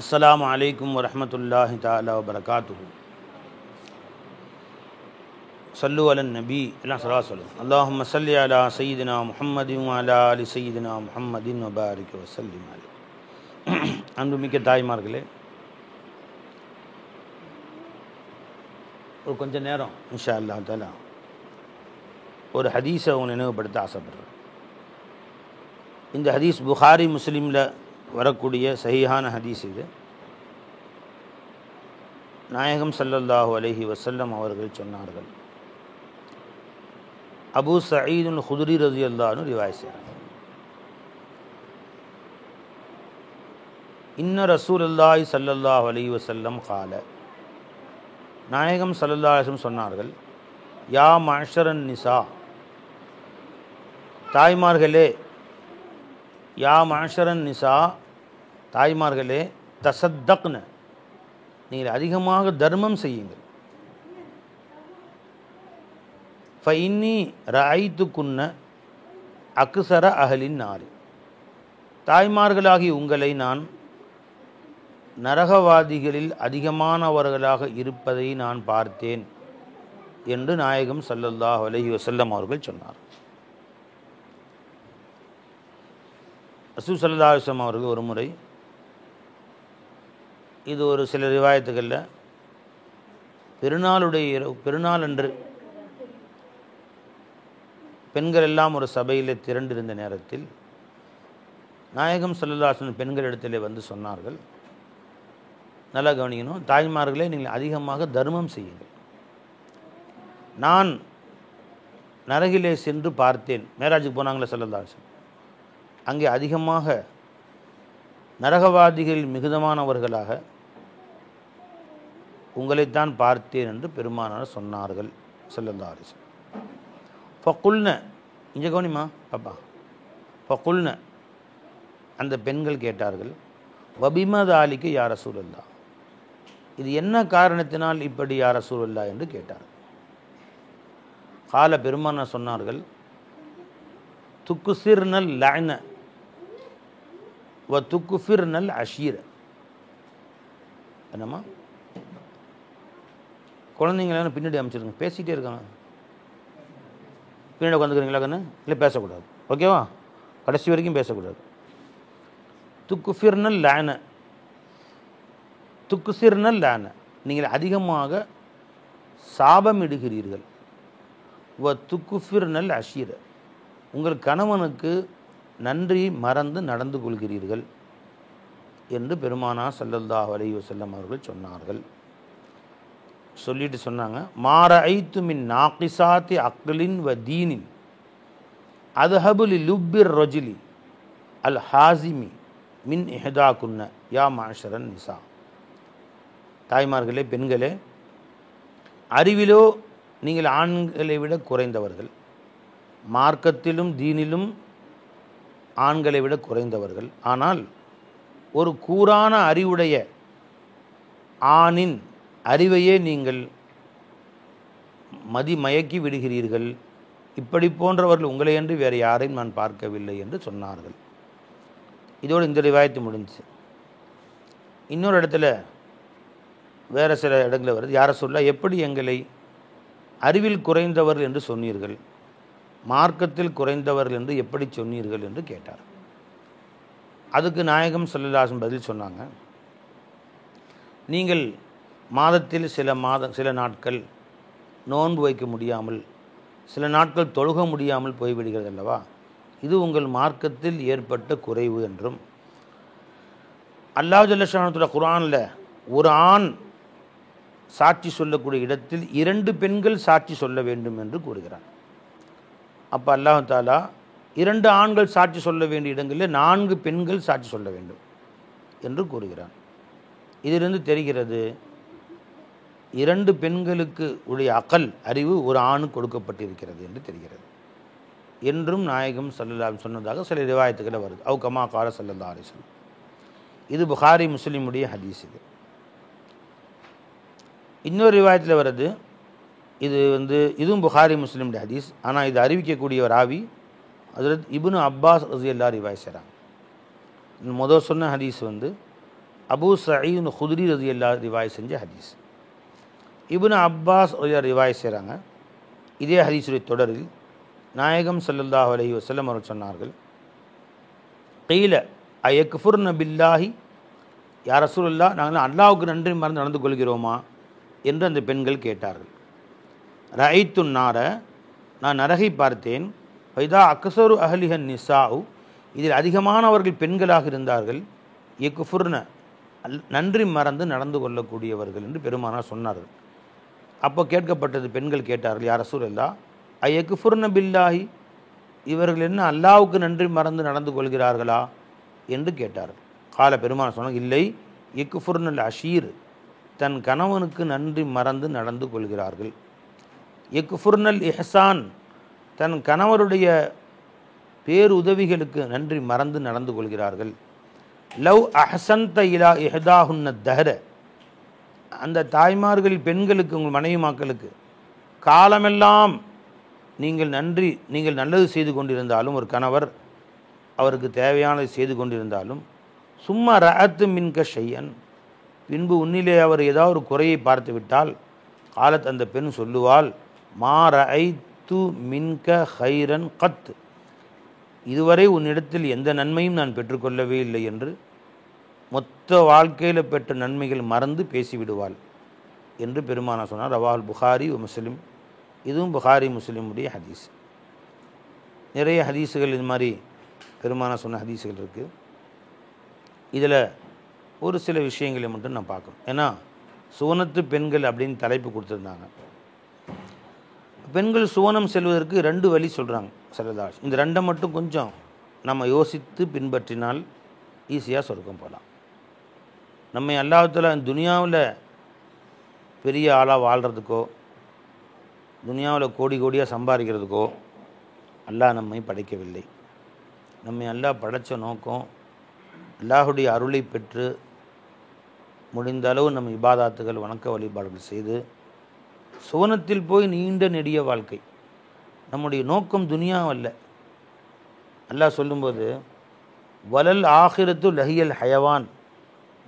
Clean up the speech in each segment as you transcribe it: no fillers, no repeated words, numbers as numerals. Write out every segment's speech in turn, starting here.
அஸ்ஸலாமு அலைக்கும் வரஹ்மத்துல்லாஹி தஆலா வபரகாத்துஹு. ஸல்லு அலன் நபி எல்லாம் ஸலவாத் சொல்லுங்கள். அல்லாஹும்ம ஸல்லி அலா சய்யிதினா முஹம்மதின் வ அலா ஆலி சய்யிதினா முஹம்மதின் வ பாரிக் வ ஸல்லிம் அலைஹி. அன்புமிக்க தாய்மார்களே, ஒரு கொஞ்ச நேரம் இன்ஷா அல்லாஹ் தஆலா ஒரு ஹதீஸை அவங்க நினைவுபடுத்த ஆசைப்படுறேன். இந்த ஹதீஸ் புகாரி முஸ்லீமில் வரக்கூடிய சஹீஹான ஹதீஸ். இது நாயகம் ஸல்லல்லாஹு அலைஹி வஸல்லம் அவர்கள் சொன்னார்கள். அபூ சயீதுல் குத்ரி ரலியல்லாஹு அன்ஹு ரிவாயத் செய்கிறார். இன்ன ரசூலுல்லாஹி ஸல்லல்லாஹு அலைஹி வஸல்லம் கால, நாயகம் ஸல்லல்லாஹு அலைஹி வஸல்லம் சொன்னார்கள், யா மஅஷரன் நிசா, தாய்மார்களே, யா மஅஷரன் நிசா, தாய்மார்களே, தசத்தக்ன, நீங்கள் அதிகமாக தர்மம் செய்யுங்கள். ஃபஇன்னி ரஅய்துகுன்ன அக்ஸர அஹ்லின் நார், தாய்மார்களாகி உங்களை நான் நரகவாதிகளில் அதிகமானவர்களாக இருப்பதை நான் பார்த்தேன் என்று நாயகம் ஸல்லல்லாஹு அலைஹி வஸல்லம் அவர்கள் சொன்னார். ரசூல் ஸல்லல்லாஹு அலைஹி வஸல்லம் அவர்கள் ஒரு முறை, இது ஒரு சில ரிவாயத்துகளில் பெருநாள் அன்று பெண்கள் எல்லாம் ஒரு சபையில் திரண்டிருந்த நேரத்தில் நாயகம் ஸல்லல்லாஹு அலைஹி வஸல்லம் பெண்களிடத்திலே வந்து சொன்னார்கள், நல்லா கவனிக்கணும், தாய்மார்களே, நீங்கள் அதிகமாக தர்மம் செய்யுங்கள். நான் நரகிலே சென்று பார்த்தேன். மேராஜுக்கு போனாங்களே ஸல்லல்லாஹு அலைஹி வஸல்லம், அங்கே அதிகமாக நரகவாதிகள் மிகுதமானவர்களாக உங்களைத்தான் பார்த்தேன் என்று பெருமானார் சொன்னார்கள் ஸல்லல்லாஹு அலைஹி வஸல்லம். ஃபகுல்ன, இங்கே கவனிமா பாப்பா, ஃபகுல்ன, அந்த பெண்கள் கேட்டார்கள், வபிமதாலிக்கு யா ரசூலல்லாஹ், இது என்ன காரணத்தினால் இப்படி யா ரசூலல்லாஹ் என்று கேட்டார்கள். கால, பெருமானார் சொன்னார்கள், துக்குசிர்னல் லஅன வ துக்குஃபிர்னல் அஷீர. என்னம்மா, குழந்தைங்கள பின்னாடி அமைச்சிருங்க, பேசிகிட்டே இருக்காங்க, பின்னாடி உட்காந்துக்கிறீங்களா கண்ணு? இல்லை, பேசக்கூடாது, ஓகேவா? கடைசி வரைக்கும் பேசக்கூடாது. துக்குஃபிர்னல் லஅன, துக்குசிர்னல் லஅன, நீங்கள் அதிகமாக சாபமிடுகிறீர்கள். வ துக்குஃபிர்னல் அஷீர, உங்கள் கணவனுக்கு நன்றி மறந்து நடந்து கொள்கிறீர்கள் என்று பெருமானார் ஸல்லல்லாஹு அலைஹி வஸல்லம் அவர்கள் சொன்னார்கள். சொல்லிட்டு சொன்னாங்க, மார ஐத்து மின் நாகிசாத்தி அக்லின் வ தீனின் அதுஹபுலி லுப்பிர் ரஜுலி அல் ஹாசிமி மின் இஹதா குன்ன யா மஅஷரன் நிசா. தாய்மார்களே, பெண்களே, அறிவிலோ நீங்கள் ஆண்களை விட குறைந்தவர்கள், மார்க்கத்திலும் தீனிலும் ஆண்களை விட குறைந்தவர்கள். ஆனால் ஒரு கூரான அறிவுடைய ஆணின் அறிவையே நீங்கள் மயக்கி விடுகிறீர்கள். இப்படி போன்றவர்கள் உங்களை என்று வேறு யாரையும் நான் பார்க்கவில்லை என்று சொன்னார்கள். இதோடு இந்த ரிவாயத்து முடிஞ்சு. இன்னொரு இடத்துல வேறு சில இடங்களில் வருது, யாரை சொல்ல, எப்படி எங்களை அறிவில் குறைந்தவர்கள் என்று சொன்னீர்கள், மார்க்கத்தில் குறைந்தவர்கள் என்று எப்படி சொன்னீர்கள் என்று கேட்டார். அதுக்கு நாயகம் ஸல்லல்லாஹு அலைஹி வஸல்லம் பதில் சொன்னாங்க, நீங்கள் மாதத்தில் சில நாட்கள் நோன்பு வைக்க முடியாமல், சில நாட்கள் தொழுக முடியாமல் போய்விடுகிறது அல்லவா, இது உங்கள் மார்க்கத்தில் ஏற்பட்ட குறைவு என்றும், அல்லாஹ் ஜல்ல ஷானஹு குர்ஆனில் ஒரு ஆண் சாட்சி சொல்லக்கூடிய இடத்தில் 2 பெண்கள் சாட்சி சொல்ல வேண்டும் என்று கூறுகிறார். அப்போ அல்லாஹ் தஆலா 2 ஆண்கள் சாட்சி சொல்ல வேண்டிய இடங்களில் 4 பெண்கள் சாட்சி சொல்ல வேண்டும் என்று கூறுகிறார். இதிலிருந்து தெரிகிறது, 2 பெண்களுக்கு உடைய அகல் அறிவு ஒரு ஆணுக்கு கொடுக்கப்பட்டிருக்கிறது என்று தெரிகிறது என்றும் நாயகம் ஸல்லல்லாஹு அலைஹி வஸல்லம் சொன்னதாக சில ரிவாயத்துக்களை வருது. அவ் கமா கால ஸல்லல்லாஹு அலைஹி வஸல்லம். இது புகாரி முஸ்லிமுடைய ஹதீஸ். இன்னொரு ரிவாயத்தில் வருது, இதுவும் புகாரி முஸ்லிமுடைய ஹதீஸ். ஆனால் இது அறிவிக்கக்கூடிய ராவி ஹஜ்ரத் இப்னு அப்பாஸ் ரலியல்லாஹு ரிவாயத் செய்கிறாங்க. முதல் சொன்ன ஹதீஸ் அபூ சயீத் குத்ரி ரலியல்லாஹு ரிவாய் செஞ்ச ஹதீஸ். இப்னு அப்பாஸ் ரிவாய் செய்கிறாங்க. இதே ஹதீஸுடைய தொடரில் நாயகம் ஸல்லல்லாஹு அலைஹி வஸல்லம் அவர்கள் சொன்னார்கள், கீல அயக்ஃபுர்ன பில்லாஹி, யா ரசூலுல்லாஹ், நாங்கள் அல்லாஹ்வுக்கு நன்றி மறந்து நடந்து கொள்கிறோமா என்று அந்த பெண்கள் கேட்டார்கள். ரஐத்து நார, நான் நரகை பார்த்தேன். வைதா அக்ஸரு அஹ்லிஹன் நிசாஉ, இதில் அதிகமானவர்கள் பெண்களாக இருந்தார்கள். யக்ஃபுர்ன, நன்றி மறந்து நடந்து கொள்ளக்கூடியவர்கள் என்று பெருமானார் சொன்னார்கள். அப்போ கேட்கப்பட்டது, பெண்கள் கேட்டார்கள், யா ரசூலல்லாஹ், அயக்ஃபுர்ன பில்லாஹி, இவர்கள் என்ன அல்லாஹ்வுக்கு நன்றி மறந்து நடந்து கொள்கிறார்களா என்று கேட்டார்கள். கால பெருமானார் சொன்னாங்க, இல்லை, யக்ஃபுர்னல் அஷீர், தன் கணவனுக்கு நன்றி மறந்து நடந்து கொள்கிறார்கள். யக்ஃபுர்னல் இஹ்சான், தன் கணவருடைய பேருதவிகளுக்கு நன்றி மறந்து நடந்து கொள்கிறார்கள். லவ் அஹ்சன்த இலா இஹ்தாஹுன்ன தஹர, அந்த தாய்மார்கள் பெண்களுக்கு, உங்கள் மனைவி மக்களுக்கு காலமெல்லாம் நீங்கள் நல்லது செய்து கொண்டிருந்தாலும், ஒரு கணவர் அவருக்கு தேவையானதை செய்து கொண்டிருந்தாலும், சும்மா ரஅத்து மின்க ஷையன், பின்பு உன்னிலே அவர் ஏதாவது ஒரு குறையை பார்த்து விட்டால், காலத், அந்த பெண் சொல்லுவாள், மா ரஐத்து மின்க ஹைரன் கத், இதுவரை உன்னிடத்தில் எந்த நன்மையும் நான் பெற்றுக்கொள்ளவே இல்லை என்று மொத்த வாழ்க்கையில் பெற்ற நன்மைகள் மறந்து பேசிவிடுவாள் என்று பெருமானா சொன்னார். ரவாஹுல் புகாரி முஸ்லிம், இதுவும் புகாரி முஸ்லிமுடைய ஹதீஸ். நிறைய ஹதீஸுகள் இது மாதிரி பெருமானா சொன்ன ஹதீஸுகள் இருக்குது. இதில் ஒரு சில விஷயங்களை மட்டும் நான் பார்க்கணும். ஏன்னா சுவனத்து பெண்கள் அப்படின்னு தலைப்பு கொடுத்துருந்தாங்க. பெண்கள் சுவனம் செல்வதற்கு 2 வழி சொல்கிறாங்க ஸல்லல்லாஹு. இந்த 2 மட்டும் கொஞ்சம் நம்ம யோசித்து பின்பற்றினால் ஈஸியாக சொர்க்கம் போகலாம். நம்ம அல்லாஹ் தஆலா துனியாவில் பெரிய ஆளாக வாழ்கிறதுக்கோ, துனியாவில் கோடி கோடியாக சம்பாதிக்கிறதுக்கோ அல்லாஹ் நம்மை படைக்கவில்லை. நம்மை அல்லாஹ் படைத்த நோக்கம், அல்லாஹுடைய அருளை பெற்று முடிந்த அளவு நம்ம இபாதாத்துகள், வணக்க வழிபாடுகள் செய்து சுவனத்தில் போய் நீண்ட நெடிய வாழ்க்கை. நம்முடைய நோக்கம் துனியாவல்ல. அல்லாஹ் சொல்லும்போது, வலல் ஆஹிரத்து லஹியல் ஹயவான்,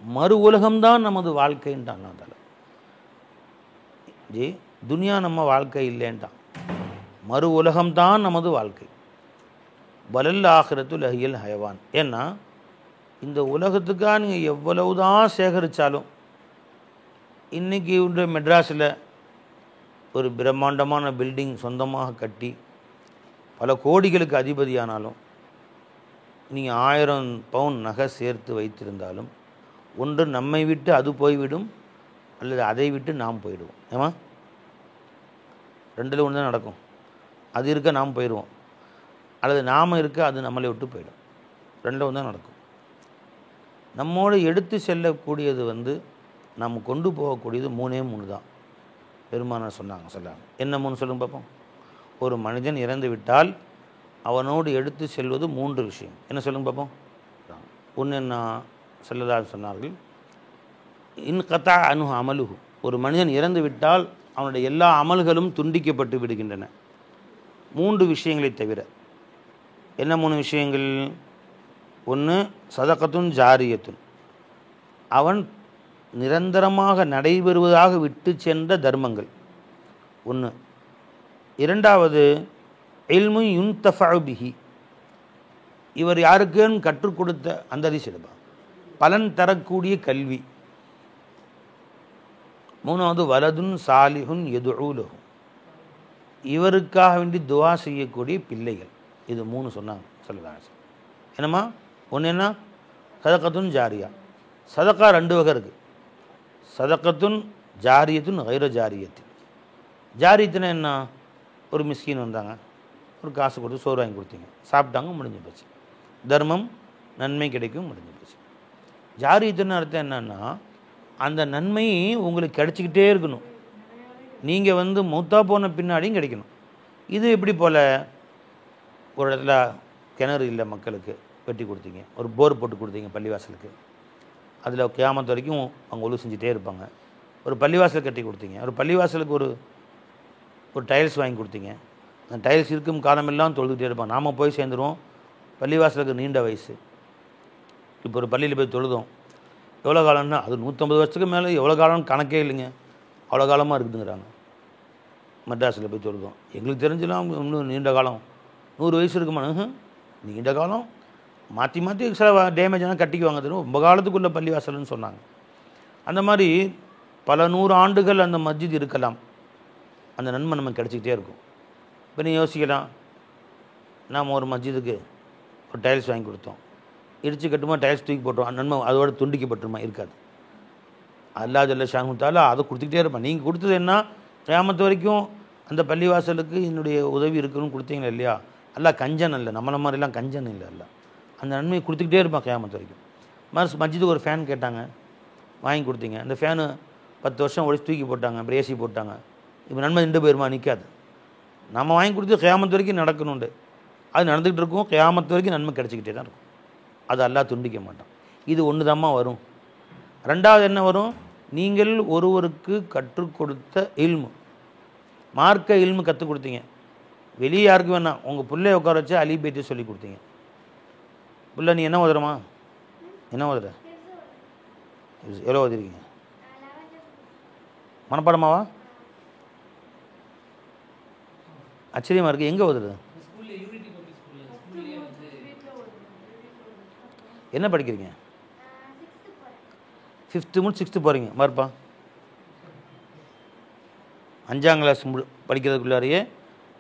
மறு உலகம்தான் நமது வாழ்க்கைன்ட்டான். அல்லாஹ் ஜி, துனியா நம்ம வாழ்க்கை இல்லைன்ட்டான், மறு உலகம்தான் நமது வாழ்க்கை. வலல் ஆஹிரத்து லஹியல் ஹயவான். ஏன்னா இந்த உலகத்துக்காக நீங்கள் எவ்வளவுதான் சேகரித்தாலும், இன்றைக்கி உள்ள மெட்ராஸில் ஒரு பிரம்மாண்டமான பில்டிங் சொந்தமாக கட்டி பல கோடிகளுக்கு அதிபதியானாலும், நீங்கள் 1000 பவுன் நகை சேர்த்து வைத்திருந்தாலும், ஒன்று நம்மை விட்டு அது போய்விடும், அல்லது அதை விட்டு நாம் போயிடுவோம். ஏமா, 2ல் ஒன்று தான் நடக்கும். அது இருக்க நாம் போயிடுவோம், அல்லது நாம் இருக்க அது நம்மளை விட்டு போயிடும். 2ல் ஒன்று தான் நடக்கும். நம்மோடு எடுத்து செல்லக்கூடியது நம்ம கொண்டு போகக்கூடியது 3 தான். பெருமானார் சொன்னாங்க. என்ன 3 சொல்லுங்க பார்ப்போம். ஒரு மனிதன் இறந்து விட்டால் அவனோடு எடுத்து செல்வது 3 விஷயம். என்ன சொல்லுங்க பார்ப்போம். ஒன்று என்ன ஸல்லல்லாஹு சொன்னார்கள், இன் கதா அனு அமலுஹு, ஒரு மனிதன் இறந்து விட்டால் அவனுடைய எல்லா அமல்களும் துண்டிக்கப்பட்டு விடுகின்றன 3 விஷயங்களை தவிர. என்ன 3 விஷயங்கள்? ஒன்று சதகத்துன் ஜாரியத்துன், அவன் நிரந்தரமாக நடைபெறுவதாக விட்டு சென்ற தர்மங்கள் ஒன்று. 2வது இல்மு யுன்தஃபஉ பிஹி, இவர் யாருக்கும் கற்றுக் கொடுத்த அந்த அதிசயப்பா பலன் தரக்கூடிய கல்வி. 3வது வலதுன் சாலிஹுன் யதுஊ லஹு, இவருக்காக வேண்டி துஆ செய்யக்கூடிய பிள்ளைகள். இது 3 சொன்னாங்க ஸல்லல்லாஹு. என்னம்மா? ஒன்று என்ன? சதகத்துன் ஜாரியா. சதக்கா 2 வகை இருக்குது. சதக்கத்துன் ஜாரியத்துன் கைர ஜாரியத்தின். ஜாரியத்துனா என்ன? ஒரு மிஸ்கின் வந்தாங்க, ஒரு காசு கொடுத்து சோறு வாங்கி கொடுத்தீங்க, சாப்பிட்டாங்க, முடிஞ்சு போச்சு. தர்மம், நன்மை கிடைக்கும், முடிஞ்சு போச்சு. ஜாரியத்துன்னு அர்த்தம் என்னன்னா, அந்த நன்மை உங்களுக்கு கிடைச்சிக்கிட்டே இருக்கணும். நீங்கள் மௌத்தா போன பின்னாடியும் கிடைக்கணும். இது எப்படி போல்? ஒரு இடத்துல கிணறு இல்லை, மக்களுக்கு வெட்டி கொடுத்தீங்க, ஒரு போர் போட்டு கொடுத்தீங்க பள்ளிவாசலுக்கு, அதில் கியாமத்து வரைக்கும் அவங்க ஒழு செஞ்சுட்டே இருப்பாங்க. ஒரு பள்ளிவாசல் கட்டி கொடுத்தீங்க, ஒரு பள்ளிவாசலுக்கு ஒரு டைல்ஸ் வாங்கி கொடுத்தீங்க, அந்த டைல்ஸ் இருக்கும் காலமெல்லாம் தொழுதுகிட்டே இருப்பாங்க. நாம் போய் சேர்ந்துருவோம், பள்ளிவாசலுக்கு நீண்ட வயசு. இப்போ ஒரு பள்ளியில் போய் தொழுதோம், எவ்வளோ காலம்னா அது 150 வருஷத்துக்கு மேலே எவ்வளோ காலம்னு கணக்கே இல்லைங்க, அவ்வளோ காலமாக இருக்குதுங்கிறாங்க. மெட்ராஸில் போய் சொல்லுதோம், எங்களுக்கு தெரிஞ்சலாம் இன்னும் நீண்ட காலம் 100 வயசு இருக்குமா? நீண்ட காலம் மாற்றி மாற்றி சில டேமேஜ் ஆனால் கட்டிக்குவாங்க, தெரியும் ரொம்ப காலத்துக்குள்ள பள்ளிவாசல்னு சொன்னாங்க. அந்த மாதிரி பல 100 ஆண்டுகள் அந்த மஸ்ஜித் இருக்கலாம், அந்த நன்மை நமக்கு கிடச்சிக்கிட்டே இருக்கும். இப்போ நீ யோசிக்கலாம், நாம் ஒரு மஸ்ஜிதுக்கு ஒரு டைல்ஸ் வாங்கி கொடுத்தோம், இடித்து கட்டுமா டைல்ஸ் தூக்கி போட்டோம், நன்மை அதோட துண்டிக்கப்பட்டுமா? இருக்காது. அல்லாஹ் ஜல்ல ஷானுத்தாலா அதை கொடுத்துக்கிட்டே இருப்பான். நீங்கள் கொடுத்தது என்ன, கியாமத்து வரைக்கும் அந்த பள்ளிவாசலுக்கு என்னுடைய உதவி இருக்குன்னு கொடுத்தீங்களா இல்லையா? அல்லாஹ் கஞ்சன் இல்லை, நம்மளை மாதிரிலாம் கஞ்சன் இல்லை, அல்ல அந்த நன்மையை கொடுத்துக்கிட்டே இருப்பான் கியாமத்து வரைக்கும். மஸ்ஜிதுக்கு ஒரு ஃபேன் கேட்டாங்க, வாங்கி கொடுத்தீங்க, அந்த ஃபேனு 10 வருஷம் ஒழிச்சு தூக்கி போட்டாங்க, அப்புறம் ஏசி போட்டாங்க, இப்போ நன்மை நின்று போயிருமா? நிற்காது. நம்ம வாங்கி கொடுத்து கியாமத்து வரைக்கும் நடக்கணுண்டு, அது நடந்துக்கிட்டு இருக்கும், கியாமத்து வரைக்கும் நன்மை கிடச்சிக்கிட்டே தான் இருக்கும். அது அல்லாஹ் துண்டிக்க மாட்டான். இது ஒன்று தாம்மா வரும். ரெண்டாவது என்ன வரும், நீங்கள் ஒருவருக்கு கற்றுக் கொடுத்த இல்மு, மார்க்க இல்மு கற்றுக் கொடுத்தீங்க, வெளியே யாருக்கு வேணாம், உங்கள் பிள்ளைய உட்கார வச்சு அலி பைத்தை சொல்லி கொடுத்தீங்க. பிள்ளை நீ என்ன ஓதுறமா, என்ன ஓதுற, எவ்வளோ ஓதிருக்கீங்க? மனப்பாடமாவா? ஆச்சரியமாக இருக்குது. எங்கே ஓதுறது? என்ன படிக்கிறீங்க? 5th முடிச்சு 6th போகிறீங்க மறுப்பா. 5ஆம் கிளாஸ் படிக்கிறதுக்குள்ளாரையே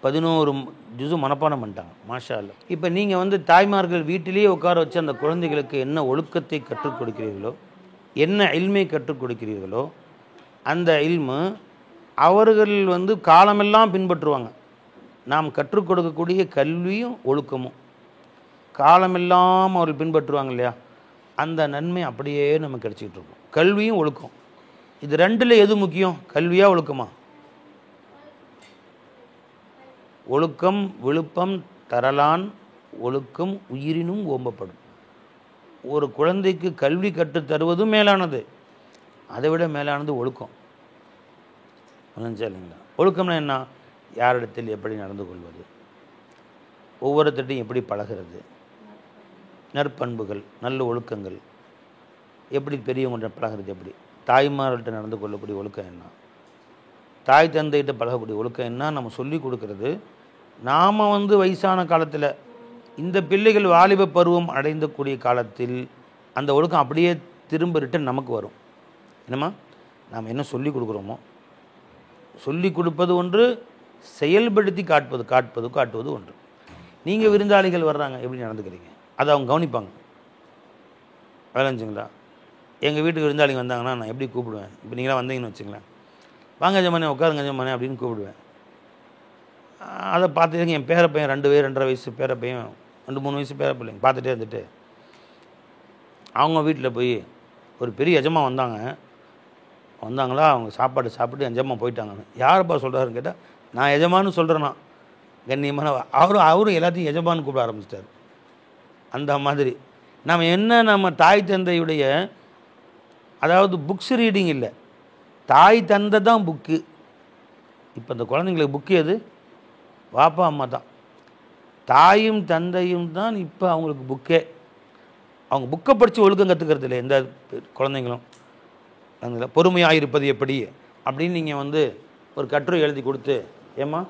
11 ஜுஸு மனப்பாடம் பண்ணிட்டாங்க. மாஷா அல்லா. இப்போ நீங்கள் தாய்மார்கள் வீட்டிலேயே உட்கார வச்சு அந்த குழந்தைகளுக்கு என்ன ஒழுக்கத்தை கற்றுக் கொடுக்கிறீர்களோ, என்ன இல்மை கற்றுக் கொடுக்கிறீர்களோ, அந்த இல்மு அவர்கள் காலமெல்லாம் பின்பற்றுவாங்க. நாம் கற்றுக் கொடுக்கக்கூடிய கல்வியும் ஒழுக்கமும் காலமெல்லாம் அவர்கள் பின்பற்றுவாங்க இல்லையா? அந்த நன்மை அப்படியே நமக்கு கிடச்சிக்கிட்டு இருக்கும். கல்வியும் ஒழுக்கம், இது ரெண்டில் எது முக்கியம்? கல்வியா ஒழுக்கமா? ஒழுக்கம் விழுப்பம் தரலான் ஒழுக்கம் உயிரினும் ஓம்பப்படும். ஒரு குழந்தைக்கு கல்வி கற்றுத் தருவதும் மேலானது, அதை விட மேலானது ஒழுக்கம். இல்லைங்களா? ஒழுக்கம்னா என்ன? யாரிடத்தில் எப்படி நடந்து கொள்வது, ஒவ்வொருத்தட்டையும் எப்படி பழகிறது, நற்பண்புகள் நல்ல ஒழுக்கங்கள், எப்படி பெரியவங்கள்ட்ட பழகிறது, எப்படி தாய்மார்கள்ட்ட நடந்து கொள்ளக்கூடிய ஒழுக்கம் என்ன, தாய் தந்தைகிட்ட பழகக்கூடிய ஒழுக்கம் என்ன, நம்ம சொல்லி கொடுக்கறது. நாம் வயசான காலத்தில் இந்த பிள்ளைகள் வாலிப பருவம் அடைந்தக்கூடிய காலத்தில் அந்த ஒழுக்கம் அப்படியே திரும்ப ரிட்டன் நமக்கு வரும். என்னம்மா, நாம் என்ன சொல்லி கொடுக்குறோமோ, சொல்லி கொடுப்பது ஒன்று, செயல்படுத்தி காட்டுவது ஒன்று. நீங்கள் விருந்தாளிகள் வர்றாங்க, எப்படி நடந்துக்கிறீங்க, அதை அவங்க கவனிப்பாங்க. விளைஞ்சுங்களா? எங்கள் வீட்டுக்கு விருந்தாளிங்க வந்தாங்கன்னா நான் எப்படி கூப்பிடுவேன்? இப்போ நீங்களாம் வந்தீங்கன்னு வச்சுங்களேன், வாங்க ஜமானே, உட்காருங்க ஜமானே அப்படின்னு கூப்பிடுவேன். அதை பார்த்துட்டு என் பேர பையன் 2.5 வயசு பேர பையன், 2-3 வயசு பேர பிள்ளைங்க பார்த்துட்டே இருந்துட்டு, அவங்க வீட்டில் போய் ஒரு பெரிய எஜமா வந்தாங்களா, அவங்க சாப்பாடு சாப்பிட்டு எஜமா போயிட்டாங்கன்னு. யாரப்பா சொல்கிறாருன்னு கேட்டால், நான் எஜமானு சொல்கிறேன்னா கண்ணியமான, அவரும் எல்லாத்தையும் எஜமானு கூப்பிட ஆரம்பிச்சிட்டார். அந்த மாதிரி நம்ம தாய் தந்தையுடைய, அதாவது புக்ஸ் ரீடிங் இல்லை, தாய் தந்தை தான் புக்கு. இப்போ இந்த குழந்தைங்களுக்கு புக்கு எது? வாப்பா அம்மா தான். தாயும் தந்தையும் தான் இப்போ அவங்களுக்கு புக்கே. அவங்க புக்கை படித்து ஒழுக்கம் கற்றுக்கிறது இல்லை எந்த குழந்தைங்களும். அந்த பொறுமையாக இருப்பது எப்படி அப்படின்னு நீங்கள் ஒரு கட்டுரை எழுதி கொடுத்து, ஏம்மா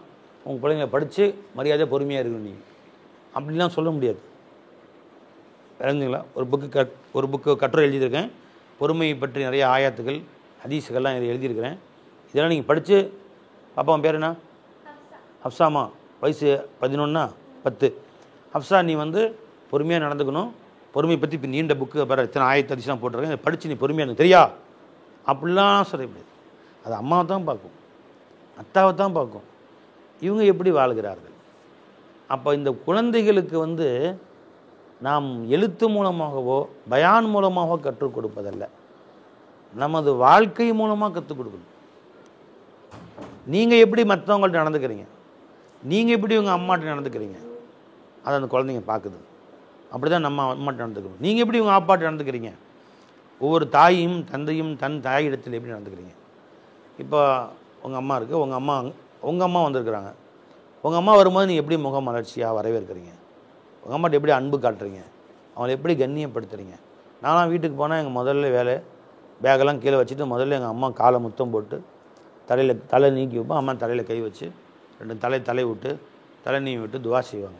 உங்கள் பிள்ளைங்களை படித்து மரியாதையாக பொறுமையாக இருக்கணும் நீங்கள் அப்படின்லாம் சொல்ல முடியாது. தெரிஞ்சுங்களா? ஒரு புக்கு கட்டுரை எழுதியிருக்கேன், பொறுமையை பற்றி நிறைய ஆயாத்துகள் ஹதீஸுகள்லாம் எழுதியிருக்கிறேன். இதெல்லாம் நீங்கள் படித்து, பாப்பா பேர் என்ன? ஹப்சாமா, வயசு 11னா 10. ஹப்சா, நீ பொறுமையாக நடந்துக்கணும், பொறுமையை பற்றி இப்போ நீண்ட புக்கு வேறு இத்தனை ஆயத்து ஹதீஸ்லாம் போட்டிருக்கேன், படித்து நீ பொறுமையாக எனக்கு தெரியா அப்படிலாம் சொல்ல முடியாது. அது அம்மாவை தான் பார்க்கும், அத்தாவை தான் பார்க்கும், இவங்க எப்படி வாழ்கிறார்கள். அப்போ இந்த குழந்தைகளுக்கு நாம் எழுத்து மூலமாகவோ பயான் மூலமாகவோ கற்றுக் கொடுப்பதல்ல, நமது வாழ்க்கை மூலமாக கற்றுக் கொடுக்கணும். நீங்கள் எப்படி மற்றவங்கள்ட்ட நடந்துக்கிறீங்க, நீங்கள் எப்படி உங்கள் அம்மாட்ட நடந்துக்கிறீங்க, அதை அந்த குழந்தைங்க பார்க்குது. அப்படி தான் நம்ம அம்மாட்ட நடந்துக்கணும். நீங்கள் எப்படி உங்கள் அப்பாட்ட நடந்துக்கிறீங்க, ஒவ்வொரு தாயும் தந்தையும் தன் தாயிடத்தில் எப்படி நடந்துக்கிறீங்க. இப்போ உங்கள் அம்மா இருக்குது, உங்கள் அம்மா வந்திருக்கிறாங்க, உங்கள் அம்மா வரும்போது நீங்கள் எப்படி முகம் மலர்ச்சியாக வரவேற்கிறீங்க, உங்கள் அம்மாட்ட எப்படி அன்பு காட்டுறீங்க, அவங்களை எப்படி கண்ணியப்படுத்துகிறீங்க. நான்லாம் வீட்டுக்கு போனால் எங்கள் முதல்ல வேலை பேக்கெல்லாம் கீழே வச்சுட்டு முதல்ல எங்கள் அம்மா காலை முத்தம் போட்டு தலை நீக்கி வைப்போம். அம்மா தலையில் கை வச்சு 2 தலை விட்டு தலை நீவி விட்டு துவா செய்வாங்க.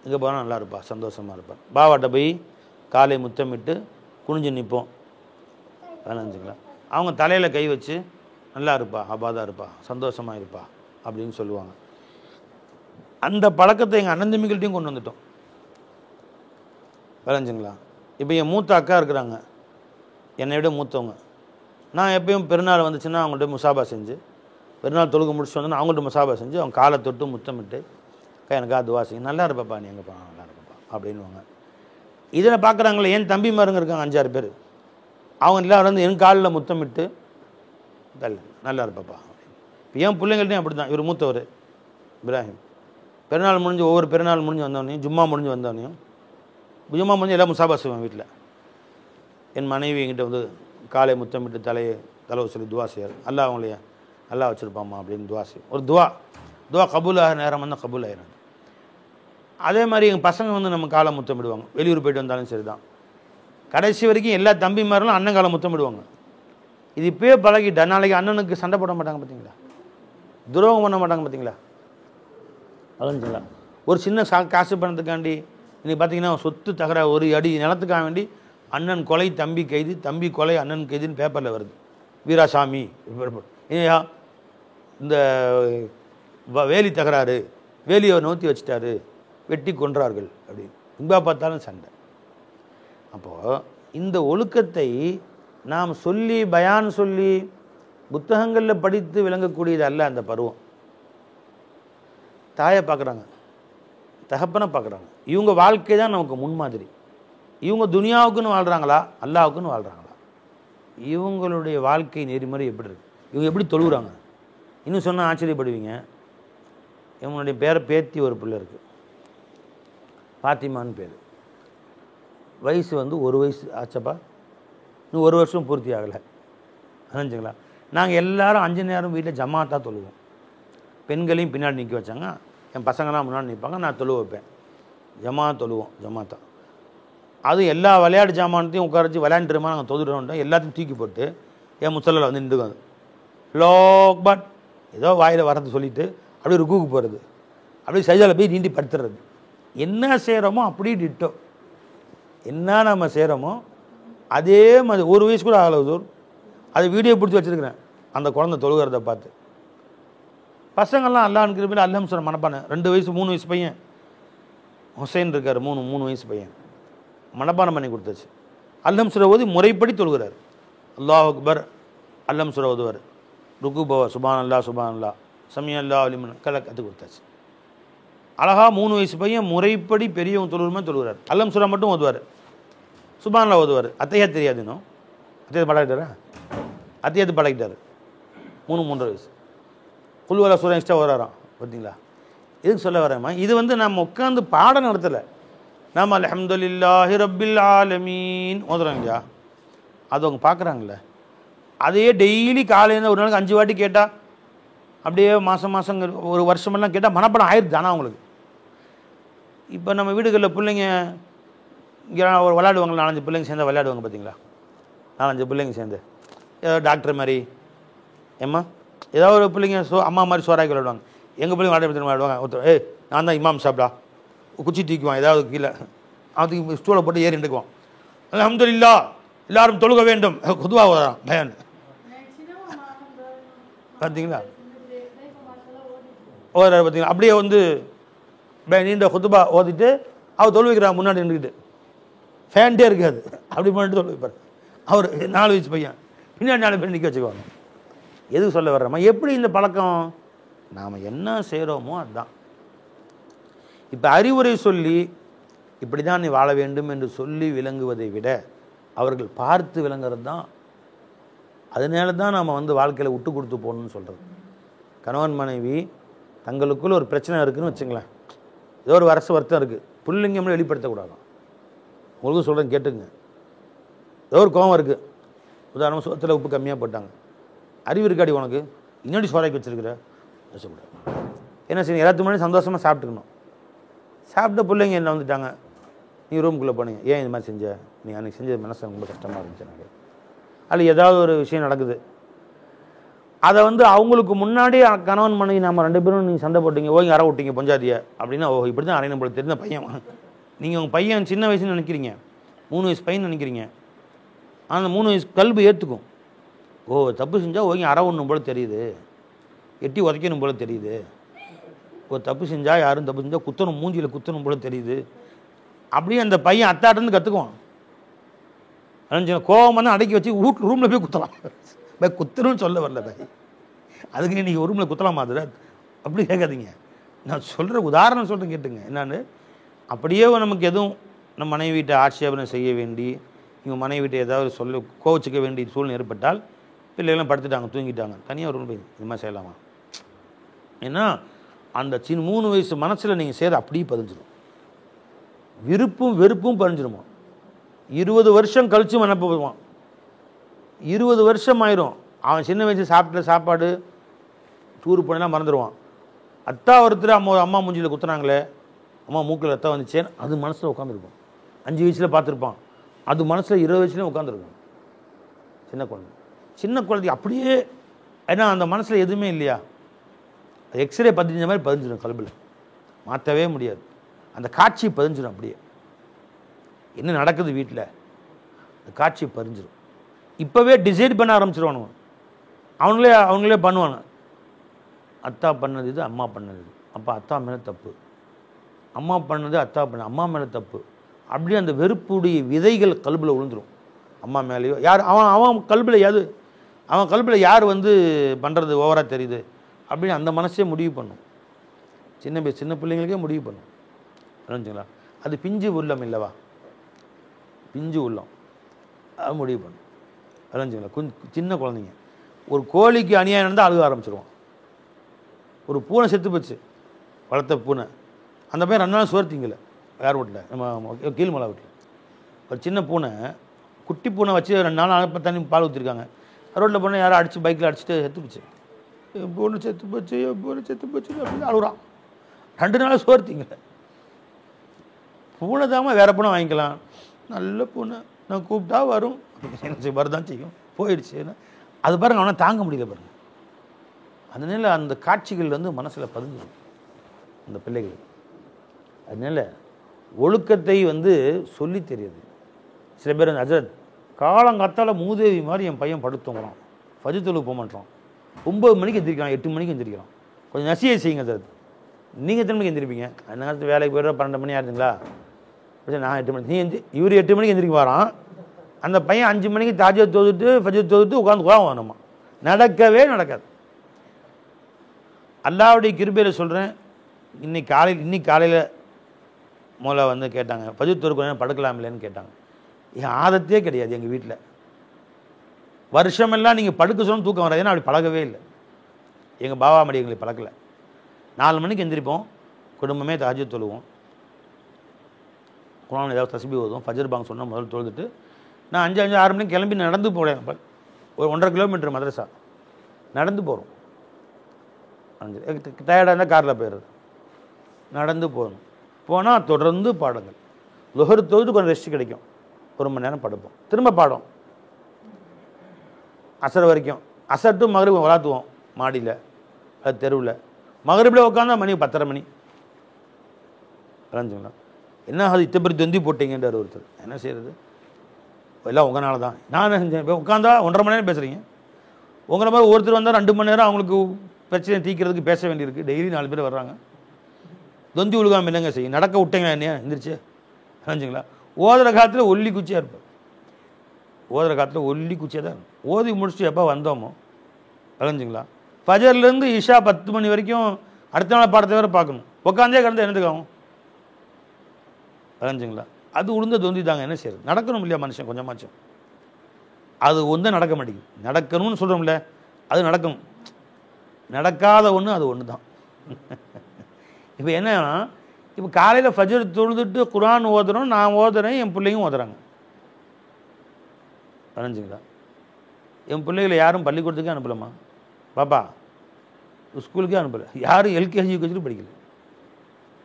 எங்கே போனால் நல்லா இருப்பா, சந்தோஷமாக இருப்பார். பாவாட்ட போய் காலை முத்தமிட்டு குனிஞ்சு நிற்போம். வேணாச்சுங்களா, அவங்க தலையில் கை வச்சு நல்லா இருப்பா, அபாதாக இருப்பா, சந்தோஷமாக இருப்பா அப்படின்னு சொல்லுவாங்க. அந்த பழக்கத்தை எங்கள் அண்ணன் தம்பிகள்ட்டையும் கொண்டு வந்துட்டோம். விளைஞ்சுங்களா. இப்போ என் மூத்த அக்கா இருக்கிறாங்க, என்னை விட மூத்தவங்க. நான் எப்பயும் பெருநாள் வந்துச்சுன்னா அவங்கள்ட்ட முசாபா செஞ்சு, பெருநாள் தொழுக முடிச்சுட்டு வந்தோன்னா அவங்கள்ட்ட முசாபா செஞ்சு அவங்க காலை தொட்டு முத்தமிட்டு, எனக்கா துவா செய்யும், நல்லா இருப்பாப்பா நீ எங்கப்பா, நல்லா இருப்பப்பா அப்படின்வாங்க. இதில் பார்க்குறாங்களே என் தம்பி மாருங்க இருக்காங்க 5-6 பேர், அவங்க எல்லோரும் வந்து என் காலில் முத்தமிட்டு நல்லா இருப்பாப்பா. இப்போ என் பிள்ளைங்கள்ட்டையும் அப்படி தான். இவர் மூத்தவர் இப்ராஹிம், பெருநாள் முடிஞ்சு ஒவ்வொரு பெருநாள் முடிஞ்சு வந்தவனையும் ஜும்மா முடிஞ்சு வந்தவனையும் ஜும்மா முடிஞ்சு எல்லாம் முசாபா செய்வேன் வீட்டில். என் மனைவி என்கிட்ட வந்து காலை முத்தமிட்டு தலையை சொல்லி துவா செய்யார், அல்லா அவங்களைய நல்லா வச்சுருப்பாம்மா அப்படின்னு துவா செய்யும். ஒரு துவா கபூல் ஆகிற நேரம் வந்து கபூல் ஆகிறாங்க. அதே மாதிரி எங்கள் பசங்க வந்து நம்ம காலை முத்தமிடுவாங்க. வெளியூர் போய்ட்டு வந்தாலும் சரி தான், கடைசி வரைக்கும் எல்லா தம்பிமாரெலாம் அண்ணன் காலை முத்தமிடுவாங்க. இது இப்போயே பழகிட்டா நாளைக்கு அண்ணனுக்கு சண்டை போட மாட்டாங்க பார்த்தீங்களா, துரோகம் பண்ண மாட்டாங்க பார்த்தீங்களா. அலைஞ்சிங்களா. ஒரு சின்ன காசு பணத்துக்காண்டி இன்றைக்கி பார்த்தீங்கன்னா சொத்து தகர ஒரு அடி நிலத்துக்காக வேண்டி அண்ணன் கொலை தம்பி கைது, தம்பி கொலை அண்ணன் கைதுன்னு பேப்பரில் வருது. வீராசாமி ஏயா இந்த வேலி தகராறு, வேலியை நோத்தி வச்சுட்டாரு, வெட்டி கொன்றார்கள் அப்படின்னு இங்கே பார்த்தாலும் சண்டை. அப்போது இந்த ஒழுக்கத்தை நாம் சொல்லி பயான் சொல்லி புத்தகங்களில் படித்து விளங்கக்கூடியது அல்ல. அந்த பருவம் தாயை பார்க்குறாங்க, தகப்பனை பார்க்குறாங்க. இவங்க வாழ்க்கை தான் நமக்கு முன்மாதிரி. இவங்க துனியாவுக்குன்னு வாழ்கிறாங்களா, அல்லாவுக்குன்னு வாழ்கிறாங்களா, இவங்களுடைய வாழ்க்கை நெறிமுறை எப்படி இருக்குது, இவங்க எப்படி தொழுகிறாங்க. இன்னும் சொன்னால் ஆச்சரியப்படுவீங்க. இவங்களுடைய பேத்தி ஒரு பிள்ளை இருக்குது, பாத்திமான்னு பேர். வயசு வந்து 1 வயசு ஆச்சப்பா, இன்னும் 1 வருஷம் பூர்த்தி ஆகலை. அதாச்சுங்களா. நாங்கள் எல்லோரும் 5 நேரம் வீட்டில் ஜமாத்தாக தொழுவோம். பெண்களையும் பின்னாடி நிற்க வச்சாங்க, என் பசங்களாம் முன்னாடி நிற்பாங்க, நான் தொழுவ வைப்பேன். தொழுவோம் ஜமாத்தா. அதுவும் எல்லா விளையாட்டு ஜாமானத்தையும் உட்கார வச்சு விளையாண்டுருமா நாங்கள் தொழுகிறோம். எல்லாத்தையும் தூக்கி போட்டு என் முசல்லில் வந்து நின்றுக்காது லோக் பட் ஏதோ வாயில் வரது சொல்லிவிட்டு அப்படியே ருக்குக்கு போகிறது, அப்படியே சைதாவில் போய் நீண்டி படுத்துறது. என்ன செய்கிறோமோ அப்படியே டிட்டோ, என்ன நம்ம செய்கிறோமோ அதே மாதிரி. 1 வயசு கூட ஆகலை, அதை வீடியோ பிடிச்சி வச்சுருக்கிறேன் அந்த குழந்தை தொழுகிறத பார்த்து. பசங்கள்லாம் அல்லாஹ்வின் கிருபையில் அல்ஹம் சொல்ல மனப்பான 2 வயசு 3 வயசு பையன் ஹுசைன் இருக்கார், 3 வயசு பையன் மனப்பானம் பண்ணி கொடுத்தாச்சு. அல்ஹம் சுர ஓதி முறைப்படி தொழுகிறார். அல்லாஹ் அக்பர் அல்ஹம் சுர ஓதுவார், ருக்கு போவார், சுபான் அல்லா சுபான் அல்லா சமி அல்லா அலிமன் கற்றுக் கொடுத்தாச்சு. அழகா 3 வயசு பையன் முறைப்படி பெரியவங்க தொழுகிறமே தொழுகிறார். அல்ஹம் சுரா மட்டும் ஓதுவார், சுபான் அல்லா ஓதுவார். அத்தையா தெரியாது, இன்னும் அத்தையது பழகிட்டாரா, அத்தையது பழகிட்டார். 3 வயசு குல்வலா சூரா எக்ஸ்ட்ரா வராராம். பார்த்தீங்களா, எதுக்கு சொல்ல வரேம்மா, இது வந்து நம்ம உட்காந்து பாடம் நடத்தலை. நாம் அல்ஹம்துலில்லாஹி ரப்பில் ஆலமீன் ஓதுறோம் இல்லையா, அது அவங்க பார்க்குறாங்களே. அதையே டெய்லி காலையில் ஒரு நாளைக்கு 5 வாட்டி கேட்டால், அப்படியே மாதம் ஒரு வருஷமெல்லாம் கேட்டால் மனப்படம் ஆயிடுது. ஆனால் அவங்களுக்கு இப்போ நம்ம வீடுகளில் பிள்ளைங்க இங்கே ஒரு விளையாடுவாங்க, 4-5 பிள்ளைங்க சேர்ந்து விளையாடுவாங்க. பார்த்தீங்களா, 4-5 பிள்ளைங்க சேர்ந்து ஏதோ டாக்டர் மாதிரி ஏம்மா ஏதாவது ஒரு பிள்ளைங்க அம்மா மாதிரி சோறாக்கி விளையாடுவாங்க. எங்கள் பிள்ளைங்க விளையாடுவாங்க. ஒருத்தர் நான் தான் இமாம் சாப்பிடா குச்சி தூக்குவான், ஏதாவது கீழே அதுக்கு ஸ்டூலை போட்டு ஏறி நின்றுக்குவான். அல்ஹம்துலில்லாஹ் எல்லாரும் தொழுக வேண்டும் குதுவாக வரான் பயான். பார்த்தீங்களா ஓதுறாரு. பார்த்தீங்களா, அப்படியே வந்து நீண்ட குதுபா ஓதிட்டு அவர் தொழு வைக்கிறான் முன்னாடி நின்றுக்கிட்டு, ஃபேன்ட்டே இருக்காது, அப்படி பண்ணிட்டு தொழு வைப்பார். அவர் 4 வயசு பையன் பின்னாடி 4 பேர் நிற்க வச்சுக்குவாங்க. எதுக்கு சொல்ல வர்றோமா, எப்படி இந்த பழக்கம் நாம் என்ன செய்கிறோமோ அதுதான். இப்போ அறிவுரை சொல்லி இப்படி தான் நீ வாழ வேண்டும் என்று சொல்லி விளங்குவதை விட அவர்கள் பார்த்து விளங்குறது தான். அதனால தான் நாம் வந்து வாழ்க்கையில் விட்டு கொடுத்து போகணும்னு சொல்கிறது. கணவன் மனைவி தங்களுக்குள்ள ஒரு பிரச்சனை இருக்குதுன்னு வச்சுங்களேன், ஏதோ ஒரு வருத்தம் இருக்குது, பிள்ளைங்க மட்டும் வெளிப்படுத்தக்கூடாதான். உங்களுக்கும் சொல்கிறேன் கேட்டுங்க. ஏதோ ஒரு கோவம் இருக்குது, உதாரணமாக சோத்தில் உப்பு கம்மியாக போட்டாங்க, அறிவு இருக்காடி உனக்கு, இன்னொரு சோறாக்கி வச்சுருக்கிற பேசக்கூடாது. என்ன செய்யணும், எல்லாத்துக்கு முன்னாடி சந்தோஷமாக சாப்பிட்டுக்கணும். சாப்பிட்ட பிள்ளைங்க என்ன வந்துட்டாங்க, நீ ரூமுக்குள்ளே போனீங்க, ஏன் இது மாதிரி செஞ்ச, நீ அன்றைக்கி செஞ்சது மனசு ரொம்ப கஷ்டமாக இருந்துச்சு எனக்கு, அதில் ஏதாவது ஒரு விஷயம் நடக்குது, அதை வந்து அவங்களுக்கு முன்னாடி கணவன் மனைவி நம்ம 2 பேரும் நீங்கள் சண்டை போட்டீங்க, ஓகே அற விட்டீங்க பொஞ்சாதிய அப்படின்னா, ஓ இப்படி தான் அரையணும் போல தெரிஞ்ச பையன். நீங்கள் உங்கள் பையன் சின்ன வயசுன்னு நினைக்கிறீங்க, 3 வயசு பையன் நினைக்கிறீங்க, ஆனால் 3 வயசு கல்வி ஏற்றுக்கும். ஓ தப்பு செஞ்சால் ஓகே அற ஒன்றும் போல தெரியுது, எட்டி உதைக்கணும் போல தெரியுது, ஒரு தப்பு செஞ்சால் யாரும் தப்பு செஞ்சால் குத்தணும், மூஞ்சியில் குத்தணும் போல தெரியுது, அப்படியே அந்த பையன் அத்தாட்டிருந்து கற்றுக்குவான். கோவம் வந்து அடக்கி வச்சு ரூமில் போய் குத்தலாம். பை குத்தணும்னு சொல்ல வரல பை, அதுக்கு நீங்கள் ஒரு ரூமில் குத்தலாமா அது அப்படி கேட்காதீங்க. நான் சொல்கிற உதாரணம் சொல்கிறேன் கேட்டுங்க. என்னான்னு அப்படியே நமக்கு எதுவும் நம்ம மனைவி வீட்டை ஆட்சேபனை செய்ய வேண்டி, இவங்க மனைவி வீட்டை ஏதாவது சொல்ல கோவிச்சிக்க வேண்டிய சூழ்நிலை ஏற்பட்டால், பிள்ளைகள்லாம் படுத்துட்டாங்க தூங்கிட்டாங்க, தனியாக ஒரு ரூம் போய் இது மாதிரி செய்யலாமா? ஏன்னா அந்த 3 வயசு மனசில் நீங்கள் செய்கிற அப்படியே பதிஞ்சிடும், விருப்பும் வெறுப்பும் பதிஞ்சிருமா. 20 வருஷம் கழிச்சு மனப்பு போடுவான், 20 வருஷம் ஆயிரும். அவன் சின்ன வயசு சாப்பிட்ட சாப்பாடு டூர் போனா மறந்துடுவான். அத்தா ஒருத்தர் அம்மா மூஞ்சியில் குத்துனாங்களே, அம்மா மூக்கில் ரத்தம் வந்துச்சேன்னு அது மனசில் உட்காந்துருக்கும். 5 வயசில் பார்த்துருப்பான், அது மனசில் 20 வயசுலேயும் உட்காந்துருக்கும். சின்ன குழந்தை அப்படியே, ஏன்னா அந்த மனசில் எதுவுமே இல்லையா, எக்ஸ்ரே பதிஞ்ச மாதிரி பதிஞ்சிடும், கல்பில் மாற்றவே முடியாது. அந்த காட்சி பதிஞ்சிடும், அப்படியே என்ன நடக்குது வீட்டில் அந்த காட்சி பதிஞ்சிடும். இப்போவே டிசைட் பண்ண ஆரம்பிச்சிருவானுங்க, அவங்களே பண்ணுவானு. அத்தா பண்ணது இது, அம்மா பண்ணது இது, அப்போ அத்தா மேலே தப்பு, அம்மா பண்ணது அத்தா பண்ண அம்மா மேலே தப்பு, அப்படியே அந்த வெறுப்புடைய விதைகள் கல்பில் விழுந்துடும். அம்மா மேலேயோ யார் அவன் கல்பில் யார் வந்து பண்ணுறது ஓவராக தெரியுது அப்படின்னு அந்த மனசே முடிவு பண்ணும். சின்ன பிள்ளைங்களுக்கே முடிவு பண்ணும். புரிஞ்சுங்களா? அது பிஞ்சு உள்ளம் இல்லவா, பிஞ்சு உள்ளம், அது முடிவு பண்ணும். புரிஞ்சுங்களா? சின்ன குழந்தைங்க ஒரு கோழிக்கு அநியாயம் நடந்தால் அழுக ஆரம்பிச்சிடுவான். ஒரு பூனை செத்து போச்சு, வளர்த்த பூனை, அந்த பையன் 2 நாள் சோறு திங்கலை. யார் வீட்டில்? நம்ம கீழ்மலை வீட்டில் ஒரு சின்ன பூனை, குட்டி பூனை வச்சு 2 நாள் அனுப்ப தண்ணி பால் ஊற்றிருக்காங்க. ரோட்டில் போனால் யாரும் அடித்து பைக்கில் அடிச்சுட்டு செத்து போச்சு. என் பூனை செத்து போச்சு அப்படின்னு அழுகுறான். 2 நாள் சோறு திங்கலை. பூனை தாம வேறு பூனை வாங்கிக்கலாம், நல்ல பூனை, நான் கூப்பிட்டா வரும், வரதான் செய்யும், போயிடுச்சு. அது பாருங்க, அவனை தாங்க முடியல பாருங்க. அதனால அந்த காட்சிகள் வந்து மனசில் பதிஞ்சிடும் அந்த பிள்ளைகள். அதனால ஒழுக்கத்தை வந்து சொல்லி தெரியுது. சில பேர் வந்து அஜரத் காலங்காத்தால் மூதேவி மாதிரி என் பையன் படுத்துங்கிறான், ஃபஜ்ர் தொழுவுக்கு போக மாட்டான், 9 மணிக்கு எந்திரிக்கிறான், 8 மணிக்கு எந்திரிக்கிறான். கொஞ்சம் நசியை செய்யுங்க சார். நீங்கள் எத்தனை மணிக்கு எந்திரிப்பீங்க? அந்த நேரத்தில் வேலைக்கு போய்ட்டு 12 மணி ஆயிருந்துங்களா? நான் 8 மணி, இவர் 8 மணிக்கு எந்திரிக்க வரான், அந்த பையன் 5 மணிக்கு தாஜ்ஜத் தொழுதுட்டு ஃபஜ்ர் தொழுதுட்டு உட்காந்து கோவம் வரணுமா? நடக்கவே நடக்காது. அல்லாஹ்வுடைய கிருபையில் சொல்கிறேன். இன்னைக்கு காலையில் மூளை வந்து கேட்டாங்க, ஃபஜ்ர் தொழுக்கு படுக்கலாமில்லைன்னு கேட்டாங்க. என் ஆதத்தே கிடையாது எங்கள் வீட்டில். வருஷமெல்லாம் நீங்கள் படுக்க சொன்னால் தூக்கம் வராது, ஏன்னா அப்படி பழகவே இல்லை. எங்கள் பாபா மடி எங்களுக்கு பழக்கலை. 4 மணிக்கு எந்திரிப்போம், குடும்பமே தாஜ்ஜத் தொழுவோம், குர்ஆன் ஏதாவது தஸ்பீ ஓதுவோம், ஃபஜ்ர் பாங் சொன்னால் முதல்ல தொழுதுட்டு நான் 5-6 மணிக்கு கிளம்பி நடந்து போகிறேன். ஒரு 1.5 கிலோமீட்டர் மதரசா நடந்து போகிறோம். டயர்டாக இருந்தால் காரில் போயிடுறது, நடந்து போகணும். போனால் தொடர்ந்து பாடங்கள். லுஹர் தொழுது கொஞ்சம் ரெஸ்ட் கிடைக்கும், 1 மணி நேரம் படுப்போம், திரும்ப பாடம் அசர் வரைக்கும். அசர் டு மகரிப் வளாத்துவோம் மாடியில், அது தெருவில். மகரிபில் உட்காந்தா மணி 10:30 மணி. விளைஞ்சுங்களா? என்ன அது இத்தப்படி தொந்தி போட்டீங்கன்றார் ஒருத்தர். என்ன செய்கிறது, எல்லாம் உங்களால தான். நான் என்ன செஞ்சேன், இப்போ உட்காந்தா 1.5 மணி நேரம் பேசுகிறீங்க. உங்களை மாதிரி ஒருத்தர் வந்தால் 2 மணி நேரம் அவங்களுக்கு பிரச்சனை தீர்க்கிறதுக்கு பேச வேண்டியிருக்கு. டெய்லி 4 பேர் வர்றாங்க. தொந்தி உழுகாமல் என்னங்க செய்யும்? நடக்க விட்டீங்களா என்னையா எந்திரிச்சு? விளைஞ்சுங்களா? ஓதுற காலத்தில் ஒல்லி குச்சியாக இருப்பேன், ஓதுற காலத்தில் ஒல்லி குச்சியாக தான் இருக்கும். ஓதி முடிச்சுட்டு எப்போ வந்தோமோ, விளைஞ்சுங்களா? ஃபஜர்லேருந்து இஷா 10 மணி வரைக்கும் அடுத்த நாள் பாடத்தை வேறு பார்க்கணும். உட்காந்தே கிடந்து என்னதுக்காகும்? விளைஞ்சுங்களா? அது உளுந்த தொந்தி தாங்க. என்ன செய்யுது? நடக்கணும் இல்லையா மனுஷன் கொஞ்சமாச்சும்? அது ஒன்று நடக்க மாட்டேங்குது. நடக்கணும்னு சொல்கிறோம்ல, அது நடக்கணும். நடக்காத ஒன்று அது ஒன்று தான். இப்போ என்னன்னா, இப்போ காலையில் ஃபஜ்ர் தொழுதுட்டு குர்ஆன் ஓதுறோம், நான் ஓதுறேன், என் பிள்ளையும் ஓதுறாங்க. விளைஞ்சுங்களா? என் பிள்ளைகளை யாரும் பள்ளிக்கூடத்துக்கே அனுப்பலம்மா, பாப்பா ஸ்கூலுக்கே அனுப்பலை. யாரும் எல்கேஜி யூகேஜி படிக்கல,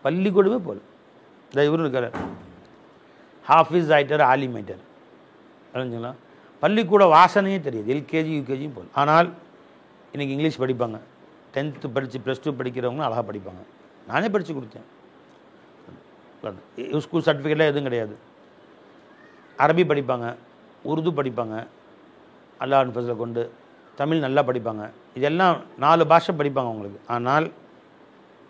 பள்ளிக்கூடமே போகல. இவரும் இருக்காரு. ஹாஃபிஸ் ஆகிட்டார், ஆலிம் ஆகிட்டார். விளைஞ்சுங்களா? பள்ளிக்கூட வாசனையே தெரியுது, எல்கேஜி யூகேஜியும் போல். ஆனால் இன்றைக்கி இங்கிலீஷ் படிப்பாங்க, 10th படித்து +2 படிக்கிறவங்களும் அழகாக படிப்பாங்க. நானே படித்து கொடுத்தேன். ஸ்கூல் சர்டிஃபிகேட்லாம் எதுவும் கிடையாது. அரபி படிப்பாங்க, உருது படிப்பாங்க, அல்லாஹ் ஃபஸ்ல கொண்டு தமிழ் நல்லா படிப்பாங்க. இதெல்லாம் 4 பாஷை படிப்பாங்க அவங்களுக்கு. ஆனால்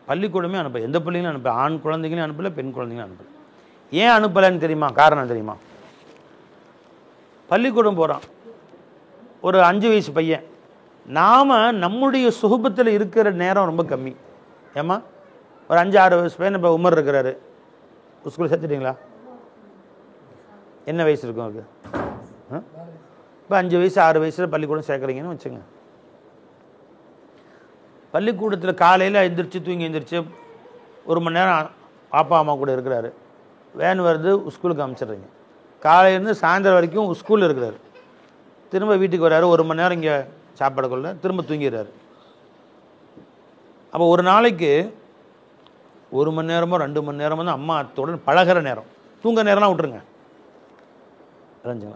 பள்ளிக்கூடமே அனுப்ப, எந்த பிள்ளைங்களும் அனுப்பல. ஆண் குழந்தைங்களையும் அனுப்பலை, பெண் குழந்தைங்களும் அனுப்பலை. ஏன் அனுப்பலைன்னு தெரியுமா? காரணம் தெரியுமா? பள்ளிக்கூடம் போகிறான் ஒரு 5 வயசு பையன். நாம் நம்முடைய சுகபத்தில் இருக்கிற நேரம் ரொம்ப கம்மி. ஏம்மா ஒரு 5-6 வயசு பையன் இப்போ உமர் இருக்கிறாரு, ஸ்கூல் சேர்த்துட்டிங்களா? என்ன வயசு இருக்கும் அவருக்கு? இப்போ 5 வயசு 6 வயசில் பள்ளிக்கூடம் சேர்க்குறீங்கன்னு வச்சுங்க. பள்ளிக்கூடத்தில் காலையில் எந்திரிச்சு தூங்கி எந்திரிச்சு 1 மணி நேரம் அப்பா அம்மா கூட இருக்கிறாரு. வேன் வருது, ஸ்கூலுக்கு அனுப்பிச்சிடுறீங்க. காலையிலேருந்து சாயந்தரம் வரைக்கும் ஸ்கூலில் இருக்கிறாரு. திரும்ப வீட்டுக்கு வர்றாரு, 1 மணி நேரம் இங்கே சாப்பாடு கொள்ள, திரும்ப தூங்கிடுறாரு. அப்போ ஒரு நாளைக்கு 1 மணி நேரமோ 2 மணி நேரமோ தான் அம்மா அத்தோட பழகிற நேரம். தூங்க நேரம்லாம் விட்டுருங்க,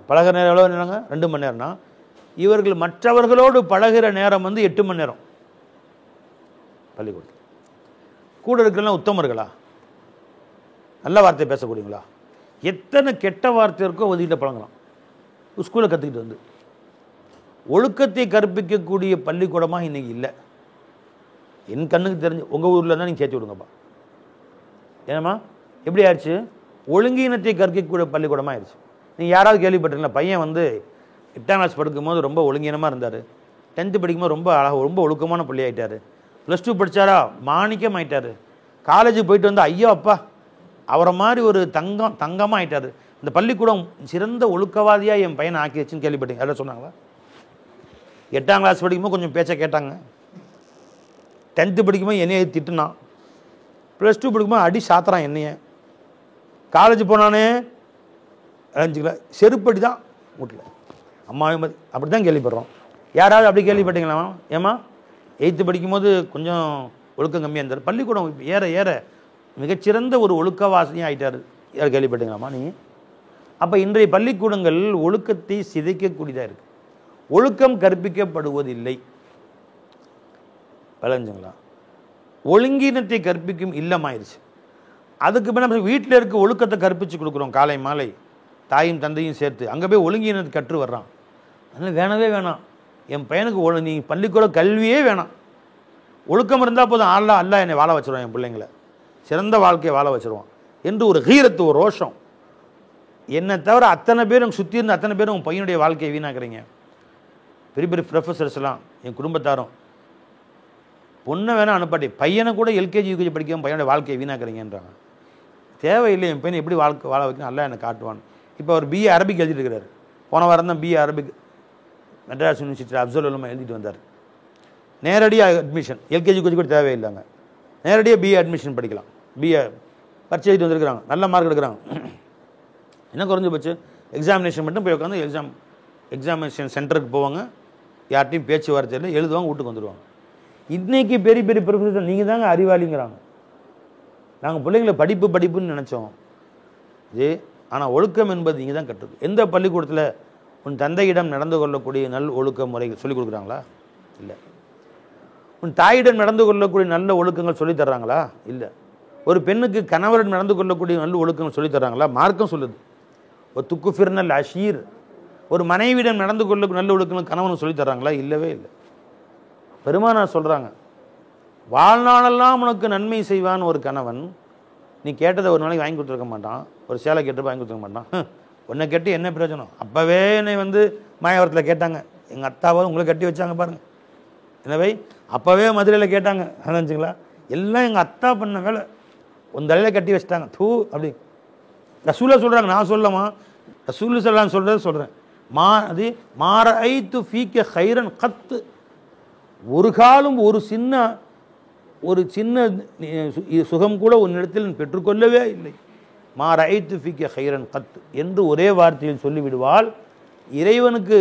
பழகிற நேரம் எவ்வளோ நேரங்க? 2 மணி நேரம்னா இவர்கள் மற்றவர்களோடு பழகிற நேரம் 8 மணி நேரம். பள்ளிக்கூடத்தில் கூட இருக்கிறலாம் உத்தமர்களா? நல்ல வார்த்தை பேசக்கூடியங்களா? எத்தனை கெட்ட வார்த்தை இருக்கோ ஒதுக்கிட்ட பழங்கலாம். ஸ்கூலில் கற்றுக்கிட்டு வந்து ஒழுக்கத்தை கற்பிக்கக்கூடிய பள்ளிக்கூடமாக இன்றைக்கி இல்லை. என் கண்ணுக்கு தெரிஞ்சு உங்கள் ஊரில் தான் நீங்கள் சேர்த்து விடுங்கப்பா. ஏன்னம்மா எப்படி ஆயிடுச்சு? ஒழுங்கீனத்தை கற்கக்கூடிய பள்ளிக்கூடமாக ஆயிடுச்சு. நீங்கள் யாராவது கேள்விப்பட்டிருங்களா? பையன் 8ஆம் கிளாஸ் படிக்கும்போது ரொம்ப ஒழுங்கீனமாக இருந்தார், 10th படிக்கும்போது ரொம்ப அழகாக ரொம்ப ஒழுக்கமான பிள்ளை ஆகிட்டார், +2 படித்தாரா மாணிக்கம் ஆகிட்டார், காலேஜுக்கு போயிட்டு வந்து ஐயோ அப்பா அவரை மாதிரி ஒரு தங்கமாக ஆகிட்டார். இந்த பள்ளிக்கூடம் சிறந்த ஒழுக்கவாதியாக என் பையனை ஆக்கிடுச்சுன்னு கேள்விப்பட்டீங்க? யாராவது சொன்னாங்களா? 8ஆம் கிளாஸ் படிக்கும்போது கொஞ்சம் பேச்சை கேட்டாங்க, 10th படிக்கும்போது என்னையை திட்டுனான், +2 படிக்கும்போது அடி சாத்துறான் என்னைய, காலேஜ் போனானே 5 கிலோ செருப்படி தான் வீட்டில் அம்மாவே அப்படி தான் கேள்விப்படுறோம். யாராவது அப்படி கேள்விப்பட்டீங்களா? ஏமா 8th படிக்கும்போது கொஞ்சம் ஒழுக்கம் கம்மியாக இருந்தார், பள்ளிக்கூடம் ஏற ஏற மிகச்சிறந்த ஒரு ஒழுக்கவாசியாக ஆகிட்டார். யார் கேள்விப்பட்டீங்களாம்மா நீங்கள்? அப்போ இன்றைய பள்ளிக்கூடங்கள் ஒழுக்கத்தை சிதைக்கக்கூடியதாக இருக்குது. ஒழுக்கம் கற்பிக்கப்படுவதில்லை. விளைஞ்சுங்களா? ஒழுங்கீனத்தை கற்பிக்கும் இல்லமாயிருச்சு. அதுக்கு பின்ன வீட்டில் இருக்க ஒழுக்கத்தை கற்பித்து கொடுக்குறோம் காலை மாலை, தாயும் தந்தையும் சேர்த்து. அங்கே போய் ஒழுங்கீனத்தை கற்று வர்றான். அதனால் வேணவே வேணாம், என் பையனுக்கு நீ பள்ளிக்கூட கல்வியே வேணாம், ஒழுக்கம் இருந்தால் போதும், அல்லா என்னை வாழ வச்சுருவான், என் பிள்ளைங்களை சிறந்த வாழ்க்கையை வாழ வச்சுருவான் என்று ஒரு ஹீரத்து, ஒரு ரோஷம். என்னை தவிர அத்தனை பேரும் சுற்றி இருந்து அத்தனை பேரும் உன் பையனுடைய வாழ்க்கையை வீணாக்குறீங்க. பெரிய பெரிய ப்ரொஃபஸர்ஸ்லாம் என் குடும்பத்தாரும் பொண்ணை வேணால் அனுப்பாட்டி பையனை கூட எல்கேஜி யூகேஜி படிக்காமல் பையனுடைய வாழ்க்கையை வீணாக்குறீங்கன்றாங்க. தேவையில்லை, என் பையனை எப்படி வாழ வைக்கணும் அல்ல என்னை காட்டுவான். இப்போ அவர் BA அரபிக் எழுதிட்டு இருக்கிறார். போன வாரம் தான் BA அரபிக் மெட்ராஸ் யூனிவர்சிட்டி அப்சல் உலமா எழுதிட்டு வந்தார். நேரடியாக அட்மிஷன், எல்கேஜி யூகேஜி கூட தேவையில்லைங்க, நேரடியாக BA அட்மிஷன் படிக்கலாம். BA பரிச்சை எழுதிட்டு வந்துருக்குறாங்க, நல்ல மார்க் எடுக்கிறாங்க. என்ன குறைஞ்சி போச்சு? எக்ஸாமினேஷன் மட்டும் போய் உட்காந்து எக்ஸாமினேஷன் சென்டருக்கு போவாங்க, யார்ட்டையும் பேச்சுவார்த்தையில் எழுதுவாங்க, வீட்டுக்கு வந்துடுவாங்க. இன்றைக்கி பெரிய பெரிய ப்ரொஃபஸர் நீங்கள் தாங்க அறிவாளிங்கிறாங்க. நாங்கள் பிள்ளைங்களை படிப்புன்னு நினச்சோம் இது. ஆனால் ஒழுக்கம் என்பது நீங்கள் தான் கற்றுக்கு. எந்த பள்ளிக்கூடத்தில் உன் தந்தையிடம் நடந்து கொள்ளக்கூடிய நல் ஒழுக்க முறைகள் சொல்லிக் கொடுக்குறாங்களா? இல்லை. உன் தாயிடம் நடந்து கொள்ளக்கூடிய நல்ல ஒழுக்கங்கள் சொல்லித் தர்றாங்களா? இல்லை. ஒரு பெண்ணுக்கு கணவரிடம் நடந்து கொள்ளக்கூடிய நல்ல ஒழுக்கங்கள் சொல்லித் தர்றாங்களா? மார்க்கம் சொல்லுது, ஒரு துக்குஃபிர்னல் அஷீர். ஒரு மனைவியிடம் நடந்து கொள்ள நல்ல ஒழுக்கங்கள் கணவனுக்கு சொல்லித் தர்றாங்களா? இல்லவே இல்லை. பெருமானார் சொல்கிறாங்க, வாழ்நாளெல்லாம் உனக்கு நன்மை செய்வான் ஒரு கணவன், நீ கேட்டதை ஒரு நாளைக்கு வாங்கி கொடுத்துருக்க மாட்டான், ஒரு சேலை கேட்டு வாங்கி கொடுத்துருக்க மாட்டான், உன்னை கட்டி என்ன பிரயோஜனம்? அப்போவே என்னை மாயவரத்தில் கேட்டாங்க, எங்கள் அத்தாவை உங்களை கட்டி வச்சாங்க பாருங்கள். எனவே அப்போவே மதுரையில் கேட்டாங்க, நினச்சிங்களா? எல்லாம் எங்கள் அத்தா பண்ண வேலை, உன் தலையில் கட்டி வச்சிட்டாங்க தூ அப்படி. ரசூலா சொல்கிறாங்க, நான் சொல்லமா, ரசூல் சொல்லான்னு சொல்கிறேன். மாற ஐத்து ஃபீக்க ஹைரன் கத்து. ஒரு காலம் ஒரு சின்ன சுகம் கூட உன்னிடத்தில் பெற்றுக்கொள்ளவே இல்லை. மாற ஐத்து ஃபீக்க ஹைரன் கத்து என்று ஒரே வார்த்தையில் சொல்லிவிடுவாள். இறைவனுக்கு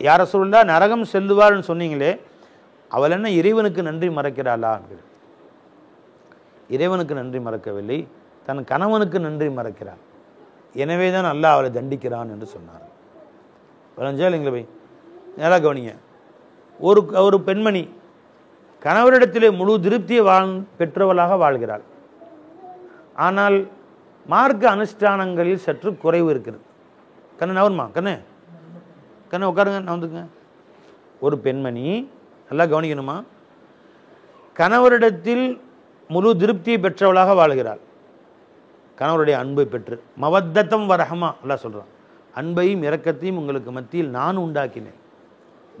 யார சொல்லா நரகம் செல்லுவார்னு சொன்னீங்களே, அவள் என்ன இறைவனுக்கு நன்றி மறக்கிறாளா? இறைவனுக்கு நன்றி மறக்கவில்லை, தன் கணவனுக்கு நன்றி மறக்கிறாள். எனவே தான் அல்லாஹ் அவளை தண்டிக்கிறான் என்று சொன்னார். விளஞ்சா இல்லைங்களா போய் நேராக கவனிங்க. ஒரு பெண்மணி கணவரிடத்திலே முழு திருப்தியை பெற்றவளாக வாழ்கிறாள். ஆனால் மார்க்க அனுஷ்டானங்களில் சற்று குறைவு இருக்கிறது. கண்ணு நவருமா, கண்ணு உட்காருங்க, நவந்துக்குங்க. ஒரு பெண்மணி நல்லா கவனிக்கணுமா, கணவரிடத்தில் முழு திருப்தியை பெற்றவளாக வாழ்கிறாள். கணவருடைய அன்பை பெற்று மவத்தத்தம் வரஹமா அல்லாஹ் சொல்கிறான், அன்பையும் இரக்கத்தையும் உங்களுக்கு மத்தியில் நான் உண்டாக்கினேன்.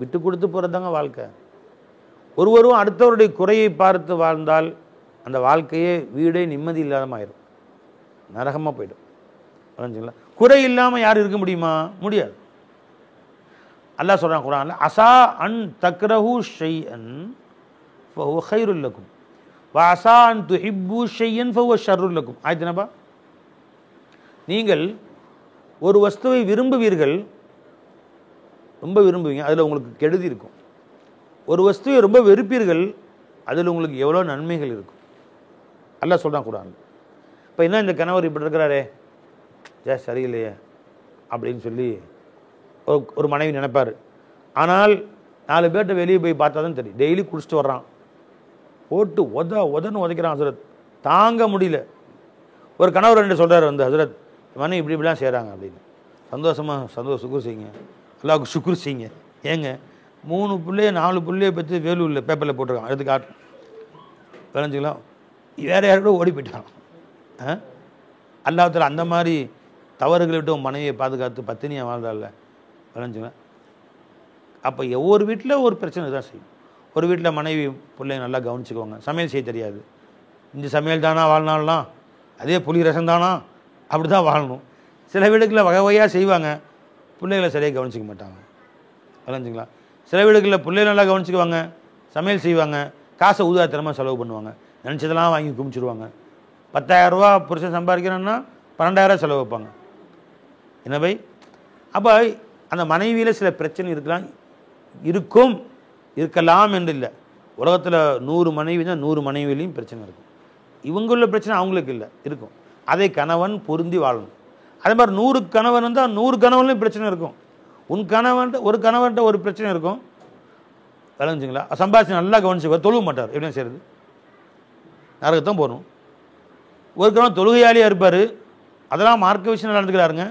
விட்டு கொடுத்து போகிறதாங்க வாழ்க்கை. ஒருவரும் அடுத்தவருடைய குறையை பார்த்து வாழ்ந்தால் அந்த வாழ்க்கையே வீடே நிம்மதி இல்லாதமாயிடும், நரகமாக போயிடும். புரிஞ்சுங்களா? குறை இல்லாமல் யார் இருக்க முடியுமா? முடியாது. அல்லாஹ் சொல்கிறான் குர்ஆன்ல, அசா அன் தக்ரஹு ஷைஅன் ஃபஹுவ கைருல் லக்கும் வ அசா அன் துஹிப்பு ஷைஅன் ஃபஹுவ ஷர்ருல் லக்கும். ஆயிடுச்சுனப்பா, நீங்கள் ஒரு வஸ்துவை விரும்புவீர்கள், ரொம்ப விரும்புவீங்க, அதில் உங்களுக்கு கெடுதி இருக்கும். ஒரு வஸ்துவை ரொம்ப வெறுப்பீர்கள், அதில் உங்களுக்கு எவ்வளோ நன்மைகள் இருக்கும். அல்லாஹ் சொல்கிறான் குர்ஆன்ல. இப்போ என்ன இந்த கணவர் இப்படி இருக்கிறாரே, சரியில்லையே அப்படின்னு சொல்லி ஒரு மனைவி நினைப்பார். ஆனால் 4 பேர்கிட்ட வெளியே போய் பார்த்தா தான் தெரியும். டெய்லி குடிச்சிட்டு வர்றான், போட்டு உதன்னு உதைக்கிறான் ஹசரத், தாங்க முடியல. ஒரு கணவர் ரெண்டு சொல்கிறார் வந்து, ஹசரத் மனைவி இப்படிலாம் செய்கிறாங்க அப்படின்னு. சந்தோஷம் சுக்குர் செய்யுங்க, அல்லாவுக்கு சுக்குர் செய்யுங்க. ஏங்க 3 பிள்ளைய 4 பிள்ளைய பற்றி வேலூரில் பேப்பரில் போட்டிருக்கான், எடுத்து காட்டு விளைஞ்சிக்கலாம். வேறு யார் கூட ஓடி போயிட்டான். அல்லாஹ்வுத்தாலா அந்த மாதிரி தவறுகளை விட்டு உன் மனைவியை பாதுகாத்து பத்தினியாக வாழ்ந்தால விளைஞ்சுவேன். அப்போ ஒவ்வொரு வீட்டில் ஒரு பிரச்சனை தான் செய்யும். ஒரு வீட்டில் மனைவி பிள்ளைங்க நல்லா கவனிச்சுக்குவாங்க, சமையல் செய்ய தெரியாது, இந்த சமையல் தானா வாழ்நாள்லாம், அதே புளி ரசம் தானா, அப்படி தான் வாழணும். சில வீடுகளில் வகை வகையாக செய்வாங்க, பிள்ளைகளை சரியாக கவனிச்சிக்க மாட்டாங்க. விளைஞ்சுங்களா? சில வீடுகளில் பிள்ளைகள் நல்லா கவனிச்சுக்குவாங்க, சமையல் செய்வாங்க, காசை ஊதாத்திரமாக செலவு பண்ணுவாங்க, நினச்சதெல்லாம் வாங்கி குமிச்சிடுவாங்க. 10,000 ரூபா புருஷன் சம்பாதிக்கிறோன்னா 12,000 செலவு வைப்பாங்க. என்ன பை? அப்போ அந்த மனைவியில் சில பிரச்சனை இருக்கலாம் என்று இல்லை. உலகத்தில் 100 மனைவி தான், 100 மனைவிலையும் பிரச்சனை இருக்கும். இவங்களுள்ள பிரச்சனை அவங்களுக்கு இல்லை, இருக்கும். அதை கணவன் பொருந்தி வாழணும். அதே மாதிரி 100 கணவன் இருந்தால் 100 கணவன்லையும் பிரச்சனை இருக்கும். ஒரு கணவன்கிட்ட ஒரு பிரச்சனை இருக்கும், விளைஞ்சுங்களா? சம்பாதிச்சு நல்லா கவனிச்சுக்குவார், தொழுவ மாட்டார், எப்படி செய்கிறது? நரகத்தான் போகணும். ஒரு கணவன் தொழுகையாளியாக இருப்பார், அதெல்லாம் மார்க்க விஷயம் நடந்துக்கிறாருங்க,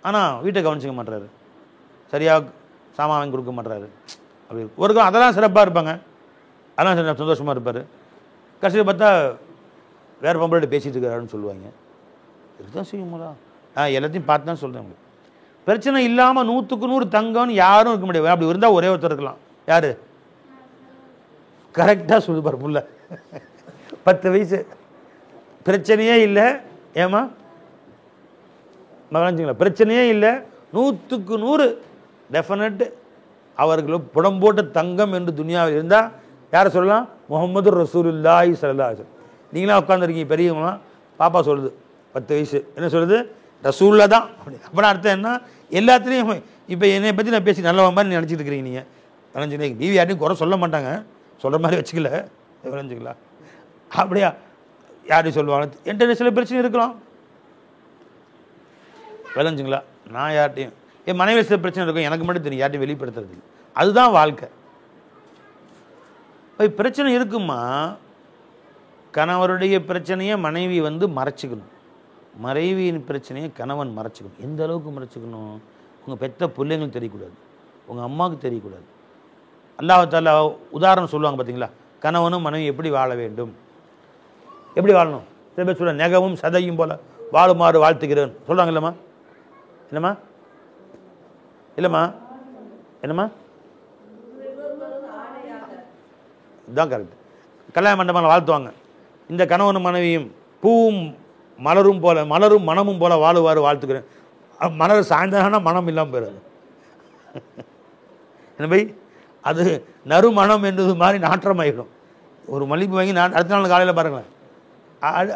ஆனால் வீட்டை கவனிச்சிக்க மாட்டாரு, சரியாக சாமான் வாங்கி கொடுக்க மாட்டாரு. அப்படி ஒரு கணவன் அதெல்லாம் சிறப்பாக இருப்பாங்க, அதெல்லாம் சந்தோஷமாக இருப்பார். கடைசியில் பார்த்தா வேறு பொம்பளை பேசிகிட்டு இருக்கிறாருன்னு சொல்லுவாங்க. இதுதான் செய்யுங்களா? எல்லாத்தையும் பார்த்து தான் சொல்கிறேன். உங்களுக்கு பிரச்சனை இல்லாமல் 100க்கு 100 தங்கம்னு யாரும் இருக்க முடியாது. அப்படி இருந்தால் ஒரே ஒருத்தர் இருக்கலாம். யார்? கரெக்டாக சொல்லுப்பார் புள்ள, 10 வயசு, பிரச்சனையே இல்லை. ஏமா மகன்ச்சிங்களா? பிரச்சனையே இல்லை, 100க்கு 100 டெஃபினட் அவர்களும் புடம் போட்ட தங்கம் என்று துனியாவில் இருந்தால் யாரை சொல்லலாம்? முஹம்மது ரசூலுல்லாஹி ஸல்லல்லாஹு அலைஹி வஸல்லம். நீங்களாம் உட்காந்துருக்கீங்க பெரியவங்களாம், பாப்பா சொல்லுது 10 வயசு, என்ன சொல்லுது? ரசூல்லா தான். அப்புறம் அர்த்தம் என்ன? எல்லாத்துலேயும் இப்போ என்னை பற்றி நான் பேசி நல்லவன் மாதிரி நினச்சிட்டு இருக்கிறீங்க. நீங்கள் விளைஞ்சுங்க, டிவி யார்ட்டையும் குறை சொல்ல மாட்டாங்க, சொல்கிற மாதிரி வச்சுக்கல, விளைஞ்சுங்களா? அப்படியா? யாரையும் சொல்லுவாங்க, என்கிட்ட சில பிரச்சனை இருக்கலாம், விளைஞ்சுங்களா? நான் யார்ட்டையும் என் மனைவி சில பிரச்சனை இருக்கும், எனக்கு மட்டும் தெரியும், யார்ட்டையும் வெளிப்படுத்துறது. அதுதான் வாழ்க்கை. பிரச்சனை இருக்குமா? கணவருடைய பிரச்சனையை மனைவி மறைச்சிக்கணும், மனைவியின் பிரச்சனையை கணவன் மறைச்சிக்கணும். எந்த அளவுக்கு மறைச்சிக்கணும்? உங்கள் பெத்த பிள்ளைங்களுக்கு தெரியக்கூடாது, உங்கள் அம்மாவுக்கு தெரியக்கூடாது. அல்லாஹ் தஆலா உதாரணம் சொல்லுவாங்க பார்த்தீங்களா? கணவனும் மனைவி எப்படி வாழ வேண்டும், எப்படி வாழணும். சில பேர் சொல்ல நெகவும் சதையும் போல வாழுமாறு வாழ்த்துகிறேன் சொல்கிறாங்க. இல்லைம்மா? என்னம்மா? இல்லைம்மா? என்னம்மா? இதுதான் கரெக்ட். கல்யாண மண்டபம் வாழ்த்துவாங்க, இந்த கணவனும் மனைவியும் பூவும் மலரும் போல, மலரும் மனமும் போல வாழுவாறு வாழ்த்துக்கிறேன். மலர் சாய்ந்தானா மனம் இல்லாமல் போயிடாது. என்ன பை? அது நறுமணம் என்றது மாதிரி நாற்றமாயிடும். ஒரு மல்லிகைப்பூ வாங்கி அடுத்த நாள் காலையில் பாருங்களேன்,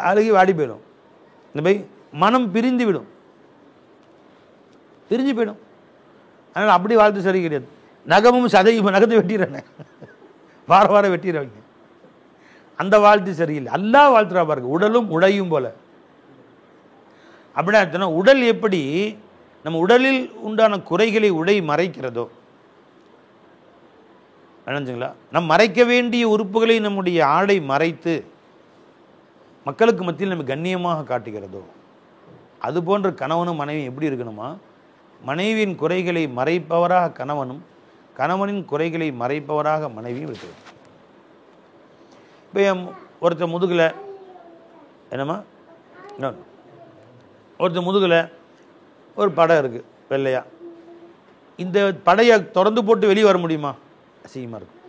அழுகி வாடி போயிடும். இந்த பை மனம் பிரிஞ்சு போயிடும். அதனால் அப்படி வாழ்த்து சரி கிடையாது. நகமும் சதையும், நகத்தை வெட்டிடுறேன், வார வெட்டிடுறவங்க, அந்த வாழ்த்து சரியில்லை. அல்லாஹ் வாழ்த்துறா பாருங்க, உடலும் உடையும் போல. அப்படின்னா அர்த்தம்னா உடல் எப்படி நம்ம உடலில் உண்டான குறைகளை உடை மறைக்கிறதோ, நினைஞ்சுங்களா, நம் மறைக்க வேண்டிய உறுப்புகளை நம்முடைய ஆடை மறைத்து மக்களுக்கு மத்தியில் நம்ம கண்ணியமாக காட்டுகிறதோ, அதுபோன்ற கணவனும் மனைவியும் எப்படி இருக்கணுமா, மனைவியின் குறைகளை மறைப்பவராக கணவனும் கணவனின் குறைகளை மறைப்பவராக மனைவியும் இருக்கிறது. இப்போ ஒருத்தர் முதுகில் என்னம்மா, ஒருத்தர் முதுகில் ஒரு படம் இருக்குது வெள்ளையா, இந்த படையை திறந்து போட்டு வெளியே வர முடியுமா? அசிங்கமாக இருக்கும்.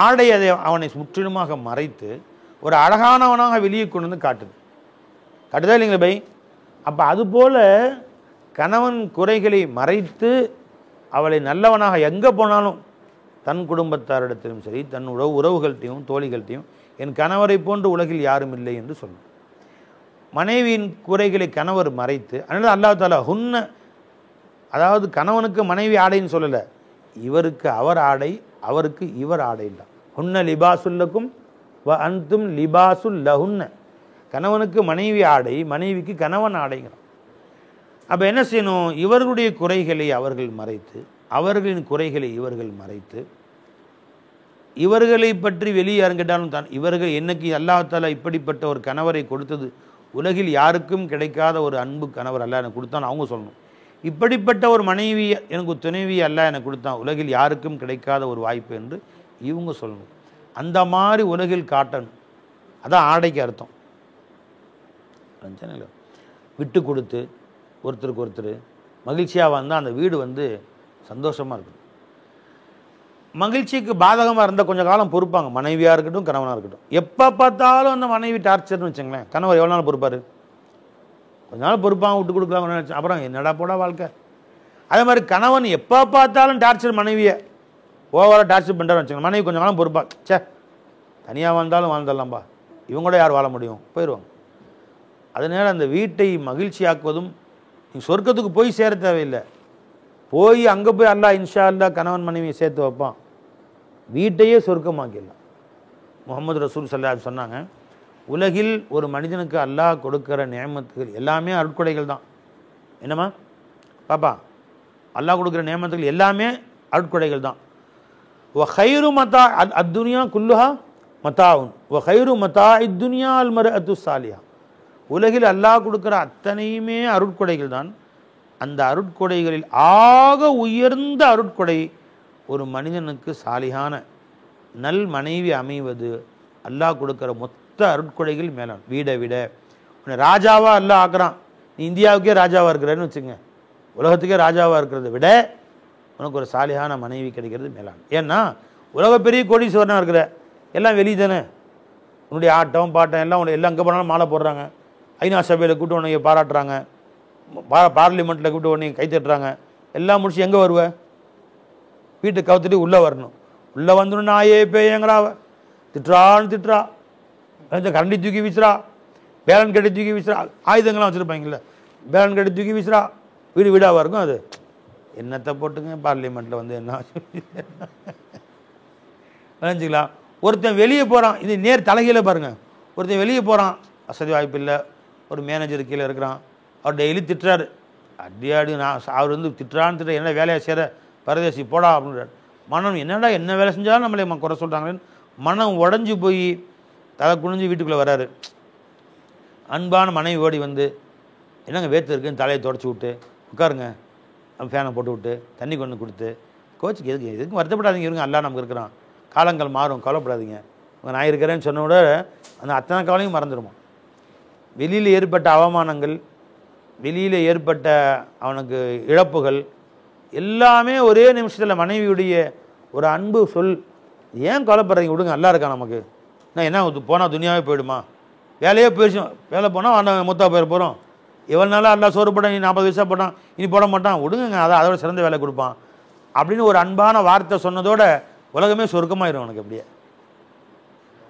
ஆடை அதை அவனை முற்றிலுமாக மறைத்து ஒரு அழகானவனாக வெளியே கொண்டு வந்து காட்டுதா இல்லைங்களா பை? அப்போ அதுபோல் கணவன் குறைகளை மறைத்து அவளை நல்லவனாக எங்கே போனாலும் தன் குடும்பத்தாரிடத்திலும் சரி, தன் உறவுகள்கிட்டையும் தோழிகள்கிட்டையும் என் கணவரை போன்று உலகில் யாரும் இல்லை என்று சொல்லும். மனைவியின் குறைகளை கணவர் மறைத்து, அதனால் அல்லாஹ் தஆலா ஹுன்ன, அதாவது கணவனுக்கு மனைவி ஆடைன்னு சொல்லலை, இவருக்கு அவர் ஆடை, அவருக்கு இவர் ஆடை இல்லை. ஹுன்ன லிபாசுல்லக்கும் வ அன்தும் லிபாசுல் லஹுன்ன. கணவனுக்கு மனைவி ஆடை, மனைவிக்கு கணவன் ஆடைங்கிறான். அப்போ என்ன செய்யணும்? இவர்களுடைய குறைகளை அவர்கள் மறைத்து, அவர்களின் குறைகளை இவர்கள் மறைத்து, இவர்களை பற்றி வெளியே யாருங்கிட்டாலும் தான் இவர்கள் என்னைக்கு அல்லாஹ் தஆலா இப்படிப்பட்ட ஒரு கணவரை கொடுத்தது, உலகில் யாருக்கும் கிடைக்காத ஒரு அன்பு கணவர் அல்லாஹ் எனக்கு கொடுத்தான் அவங்க சொல்லணும். இப்படிப்பட்ட ஒரு மனைவி எனக்கு துணைவி அல்லாஹ் எனக்கு கொடுத்தான், உலகில் யாருக்கும் கிடைக்காத ஒரு வாய்ப்பு என்று இவங்க சொல்லணும். அந்த மாதிரி உலகில் காட்டணும். அதான் ஆடைக்கு அர்த்தம். விட்டு கொடுத்து ஒருத்தருக்கு ஒருத்தர் மகிழ்ச்சியாக வந்தால் அந்த வீடு சந்தோஷமாக இருக்கும். மகிழ்ச்சிக்கு பாதகமாக இருந்தால் கொஞ்சம் காலம் பொறுப்பாங்க, மனைவியாக இருக்கட்டும் கணவனாக இருக்கட்டும். எப்போ பார்த்தாலும் அந்த மனைவி டார்ச்சர்னு வச்சுங்களேன், கணவர் எவ்வளோ நாள் பொறுப்பார்? கொஞ்ச நாள் பொறுப்பாங்க, விட்டு கொடுக்கலாம்னு நினச்சேன், அப்புறம் என்னடா போடா வாழ்க்கை. அதே மாதிரி கணவன் எப்போ பார்த்தாலும் டார்ச்சர் மனைவியை ஓவராக டார்ச்சர் பண்ணுறான்னு வச்சுக்கோங்க, மனைவி கொஞ்சம் காலம் பொறுப்பா, சே தனியாக வாழ்ந்தாலும் வாழ்ந்துடலாம்பா, இவங்க கூட யார் வாழ முடியும், போயிடுவாங்க. அதனால் அந்த வீட்டை மகிழ்ச்சியாக்குவதும், நீ சொர்க்கத்துக்கு போய் சேர தேவையில்லை, போய் அங்கே போய் அல்லாஹ் இன்ஷா அல்லாஹ் கணவன் மனைவியை சேர்த்து வைப்பான், வீட்டையே சொர்க்கமாக்கிடலாம். முஹம்மது ரசூல் ஸல்லல்லாஹு அலைஹி வஸல்லம் சொன்னாங்க, உலகில் ஒரு மனிதனுக்கு அல்லாஹ் கொடுக்குற நியமத்துகள் எல்லாமே அருட்கொடைகள் தான். என்னம்மா பாப்பா, அல்லாஹ் கொடுக்குற நியமத்துகள் எல்லாமே அருட்கொடைகள் தான். வ கைரு மத்தா அத்துனியா குல்லுஹா மத்தாவுன் வ கைரு மத்தா இத்துனியா அல் மர்அத்து சாலிஹா. உலகில் அல்லாஹ் கொடுக்குற அத்தனையுமே அருட்கொடைகள் தான். அந்த அருட்கொடைகளில் ஆக உயர்ந்த அருட்கொடை ஒரு மனிதனுக்கு சாலிகான நல் மனைவி அமைவது அல்லாஹ் கொடுக்குற மொத்த அருட்கொடைகள் மேலான. வீடை விட உன்னை ராஜாவாக அல்லாஹ் ஆக்குறான், நீ இந்தியாவுக்கே ராஜாவாக இருக்கிறன்னு வச்சுங்க, உலகத்துக்கே ராஜாவாக இருக்கிறத விட உனக்கு ஒரு சாலிகான மனைவி கிடைக்கிறது மேலான. ஏன்னா உலக பெரிய கோடீஸ்வரனாக இருக்கிற எல்லாம் வெளியே தானே, உன்னுடைய ஆட்டம் பாட்டம் எல்லாம் உன்னை எல்லாம் எங்கே போனாலும் மாலை போடுறாங்க, ஐநா சபையில் கூப்பிட்டு உன்னை பாராட்டுறாங்க, பார்லிமெண்ட்டில் கூப்பிட்டு உடனே கை தட்டுறாங்க, எல்லாம் முடிச்சு எங்கே வருவ? வீட்டை கவுத்துட்டு உள்ளே வரணும். உள்ளே வந்துடும் நாயே பேயங்கிறாவ, திட்டுறா, கரண்டி தூக்கி வீசுறா, பேலன் கட்டி தூக்கி வீசுறா, ஆயுதங்கள்லாம் வச்சுருப்பாங்கல்ல, பேலன் கட்டி தூக்கி வீசுறா, வீடு வீடாக இருக்கும். அது என்னத்தை போட்டுங்க பார்லிமெண்ட்டில் என்ன நினச்சிக்கலாம். ஒருத்தன் வெளியே போகிறான், இது நேர் தலைகீழ பாருங்கள், ஒருத்தன் வெளியே போகிறான், வசதி வாய்ப்பு இல்லை, ஒரு மேனேஜர் கீழே இருக்கிறான், அவர் டெய்லி திட்டுறாரு, அடியாடு நான் அவர் திட்டுறான்னு என்ன வேலையை செய்கிற பரதேசி போடா அப்படின்றார். மனம் என்னடா என்ன வேலை செஞ்சாலும் நம்மளே குறை சொல்கிறாங்களேன்னு மனம் உடஞ்சி போய் தலை குனிஞ்சு வீட்டுக்குள்ளே வராரு. அன்பான மனைவி ஓடி என்னங்க வேத்து இருக்குன்னு தலையை தொடச்சி விட்டு உட்காருங்க, ஃபேனை போட்டு விட்டு தண்ணி கொண்டு கொடுத்து, கோச்சுக்கு எதுக்கும் வருத்தப்படாதீங்க, இருங்க அல்லா நமக்கு இருக்கிறான், காலங்கள் மாறும், கவலைப்படாதீங்க, நான் இருக்கிறேன்னு சொன்ன விட அந்த அத்தனை காலையும் மறந்துடுமா. வெளியில் ஏற்பட்ட அவமானங்கள், வெளியில் ஏற்பட்ட அவனுக்கு இழப்புகள் எல்லாமே ஒரே நிமிஷத்தில் மனைவியுடைய ஒரு அன்பு சொல், ஏன் கவலைப்படுறீங்க, விடுங்க நல்லா இருக்கா நமக்கு, நான் என்ன போனால் துனியாவே போயிடுமா, வேலையே போயிடுச்சு, வேலை போனால் மொத்தா போயிட போகிறோம், எவ்வளோ நாளாக எல்லாம் சோறு போட்டான், நீ 40 வயசாக போட்டான், இனி போட மாட்டான், விடுங்க அதோட சிறந்த வேலை கொடுப்பான் அப்படின்னு ஒரு அன்பான வார்த்தை சொன்னதோட உலகமே சொர்க்கமாயிரும் உனக்கு. அப்படியே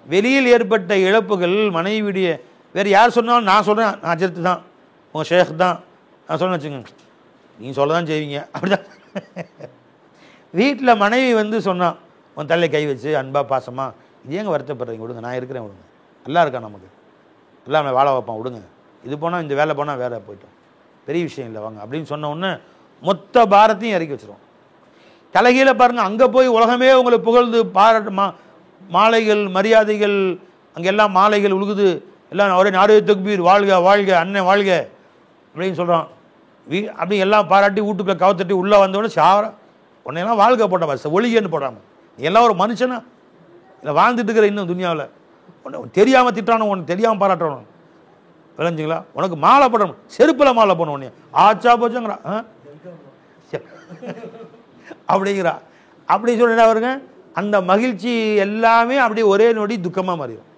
வெளியில் ஏற்பட்ட இழப்புகள் மனைவியுடைய, வேறு யார் சொன்னாலும் நான் சொல்கிறேன், நான் அஜர்த்து தான், உங்கள் ஷேக் தான் நான் சொல்ல வச்சுங்க, நீங்கள் சொல்ல தான் செய்வீங்க அப்படிதான். வீட்டில் மனைவி சொன்னான், உன் தலையை கை வச்சு அன்பா பாசமாக, இது ஏங்க வருத்தப்படுறீங்க, விடுங்க நான் இருக்கிறேன், விடுங்க நல்லா இருக்கா நமக்கு, எல்லாம் நம்மளை வாழ வைப்பான், விடுங்க இது போனால் இந்த வேலை போனால் வேறு போயிட்டோம், பெரிய விஷயம் இல்லை வாங்க அப்படின்னு சொன்ன உடனே மொத்த பாரத்தையும் இறக்கி வச்சிருவோம். தலைகீழ பாருங்கள், அங்கே போய் உலகமே உங்களை புகழ்ந்து பாராட்டு மாலைகள் மரியாதைகள், அங்கெல்லாம் மாலைகள் உழுகுது, எல்லாம் ஒரே நாடே தக்பீர், வாழ்க வாழ்க அண்ணன் வாழ்க அப்படின்னு சொல்கிறோம். அப்படி எல்லாம் பாராட்டி வீட்டுக்குள்ளே கவத்தட்டி உள்ளே வந்தோடனே உன்னையெல்லாம் வாழ்க்கை போட்ட பஸ் ஒளிகன்னு போடாமல் நீ எல்லாம் ஒரு மனுஷனா இல்லை வாழ்ந்துட்டு இருக்கிற இன்னும் துனியாவில் உன்னை தெரியாமல் திட்டானோ, உனக்கு தெரியாமல் பாராட்டணும், விளைஞ்சிங்களா? உனக்கு மாலை போடணும், செருப்பில் மாலை போடணும், உடனே ஆச்சா போச்சுங்கிறா அப்படிங்கிறா. அப்படி சொல்லிட்டு அவருங்க அந்த மகிழ்ச்சி எல்லாமே அப்படியே ஒரே நொடி துக்கமாக மாறிடும்.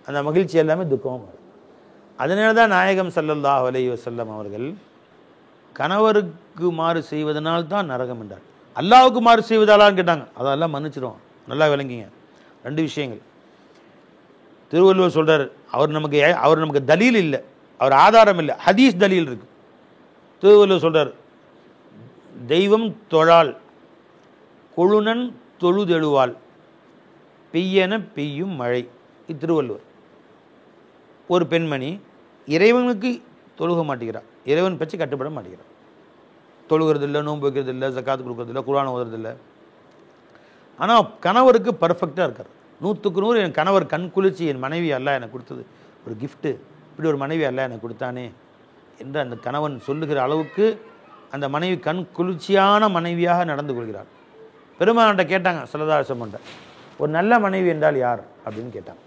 அந்த மகிழ்ச்சி எல்லாமே துக்கமாக மாறும். அதனால தான் நாயகம் ஸல்லல்லாஹு அலைஹி வஸல்லம் அவர்கள் கணவருக்கு மாறு செய்வதனால்தான் நரகம் என்றார். அல்லாஹ்வுக்கு மாறு செய்வதாலான்னு கேட்டாங்க. அதெல்லாம் மன்னிச்சிடும். நல்லா விளங்கிங்க. 2 விஷயங்கள். திருவள்ளுவர் சொல்கிறார், அவர் நமக்கு தலீல் இல்லை, அவர் ஆதாரம் இல்லை, ஹதீஸ் தலீல் இருக்கு. திருவள்ளுவர் சொல்கிறார், தெய்வம் தொழால் கொழுனன் தொழுதெழுவாள் பெய்யென பெய்யும் மழை. திருவள்ளுவர். ஒரு பெண்மணி இறைவனுக்கு தொழுக மாட்டேங்கிறார், இறைவன் பற்றி கட்டுப்பட மாட்டேங்கிறார், தொழுகிறது இல்லை, நோன்பு வைக்கிறது இல்லை, ஜக்காத்து கொடுக்கறது இல்லை, குர்ஆன் ஓதுறது இல்லை. ஆனால் கணவருக்கு பர்ஃபெக்டாக இருக்கார். 100க்கு 100 என் கணவர் கண் குளிர்ச்சி, என் மனைவி அல்லாஹ் எனக்கு கொடுத்தது ஒரு கிஃப்ட்டு, இப்படி ஒரு மனைவி அல்லாஹ் எனக்கு கொடுத்தானே என்று அந்த கணவன் சொல்லுகிற அளவுக்கு அந்த மனைவி கண் குளிர்ச்சியான மனைவியாக நடந்து கொள்கிறார். பெருமான்கிட்ட கேட்டாங்க ஸல்லல்லாஹு அலைஹி வஸல்லம், ஒரு நல்ல மனைவி என்றால் யார் அப்படின்னு கேட்டாங்க.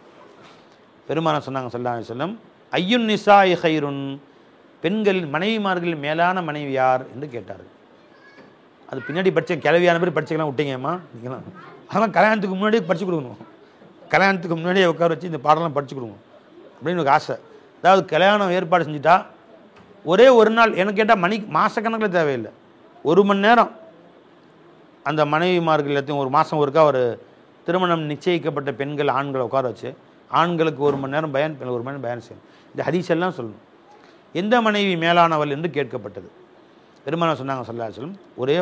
பெருமான சொன்னாங்க ஸல்லல்லாஹு அலைஹி வஸல்லம், ஐயுன் நிசாஇ கைருன், பெண்களில் மனைவிமார்களில் மேலான மனைவி யார் என்று கேட்டார்கள். அது பின்னாடி படித்த கிளவியான பேர் படிச்சுக்கலாம் விட்டீங்கம்மா நீங்களாம். அதெல்லாம் கல்யாணத்துக்கு முன்னாடியே படித்து கொடுக்கணும், கல்யாணத்துக்கு முன்னாடியே உட்கார வச்சு இந்த பாடலாம் படித்து கொடுக்கணும் அப்படின்னு எனக்கு ஆசை. அதாவது கல்யாணம் ஏற்பாடு செஞ்சுட்டா ஒரே ஒரு நாள், எனக்கு கேட்டால் மாதக்கணக்கில் தேவையில்லை, 1 மணி நேரம் அந்த மனைவிமார்கள் எல்லாத்தையும் ஒரு மாதம் ஒருக்கா ஒரு திருமணம் நிச்சயிக்கப்பட்ட பெண்கள் ஆண்களை உட்கார வச்சு ஆண்களுக்கு 1 மணி நேரம் பயன், 1 மணி நேரம் பயன் செய்யணும். இந்த ஹதீஸ் எல்லாம் சொல்லணும். எந்த மனைவி மேலானவள் என்று கேட்கப்பட்டது. பெருமானார் சொன்னாங்க ஸல்லல்லாஹு அலைஹி வஸல்லம், ஒரே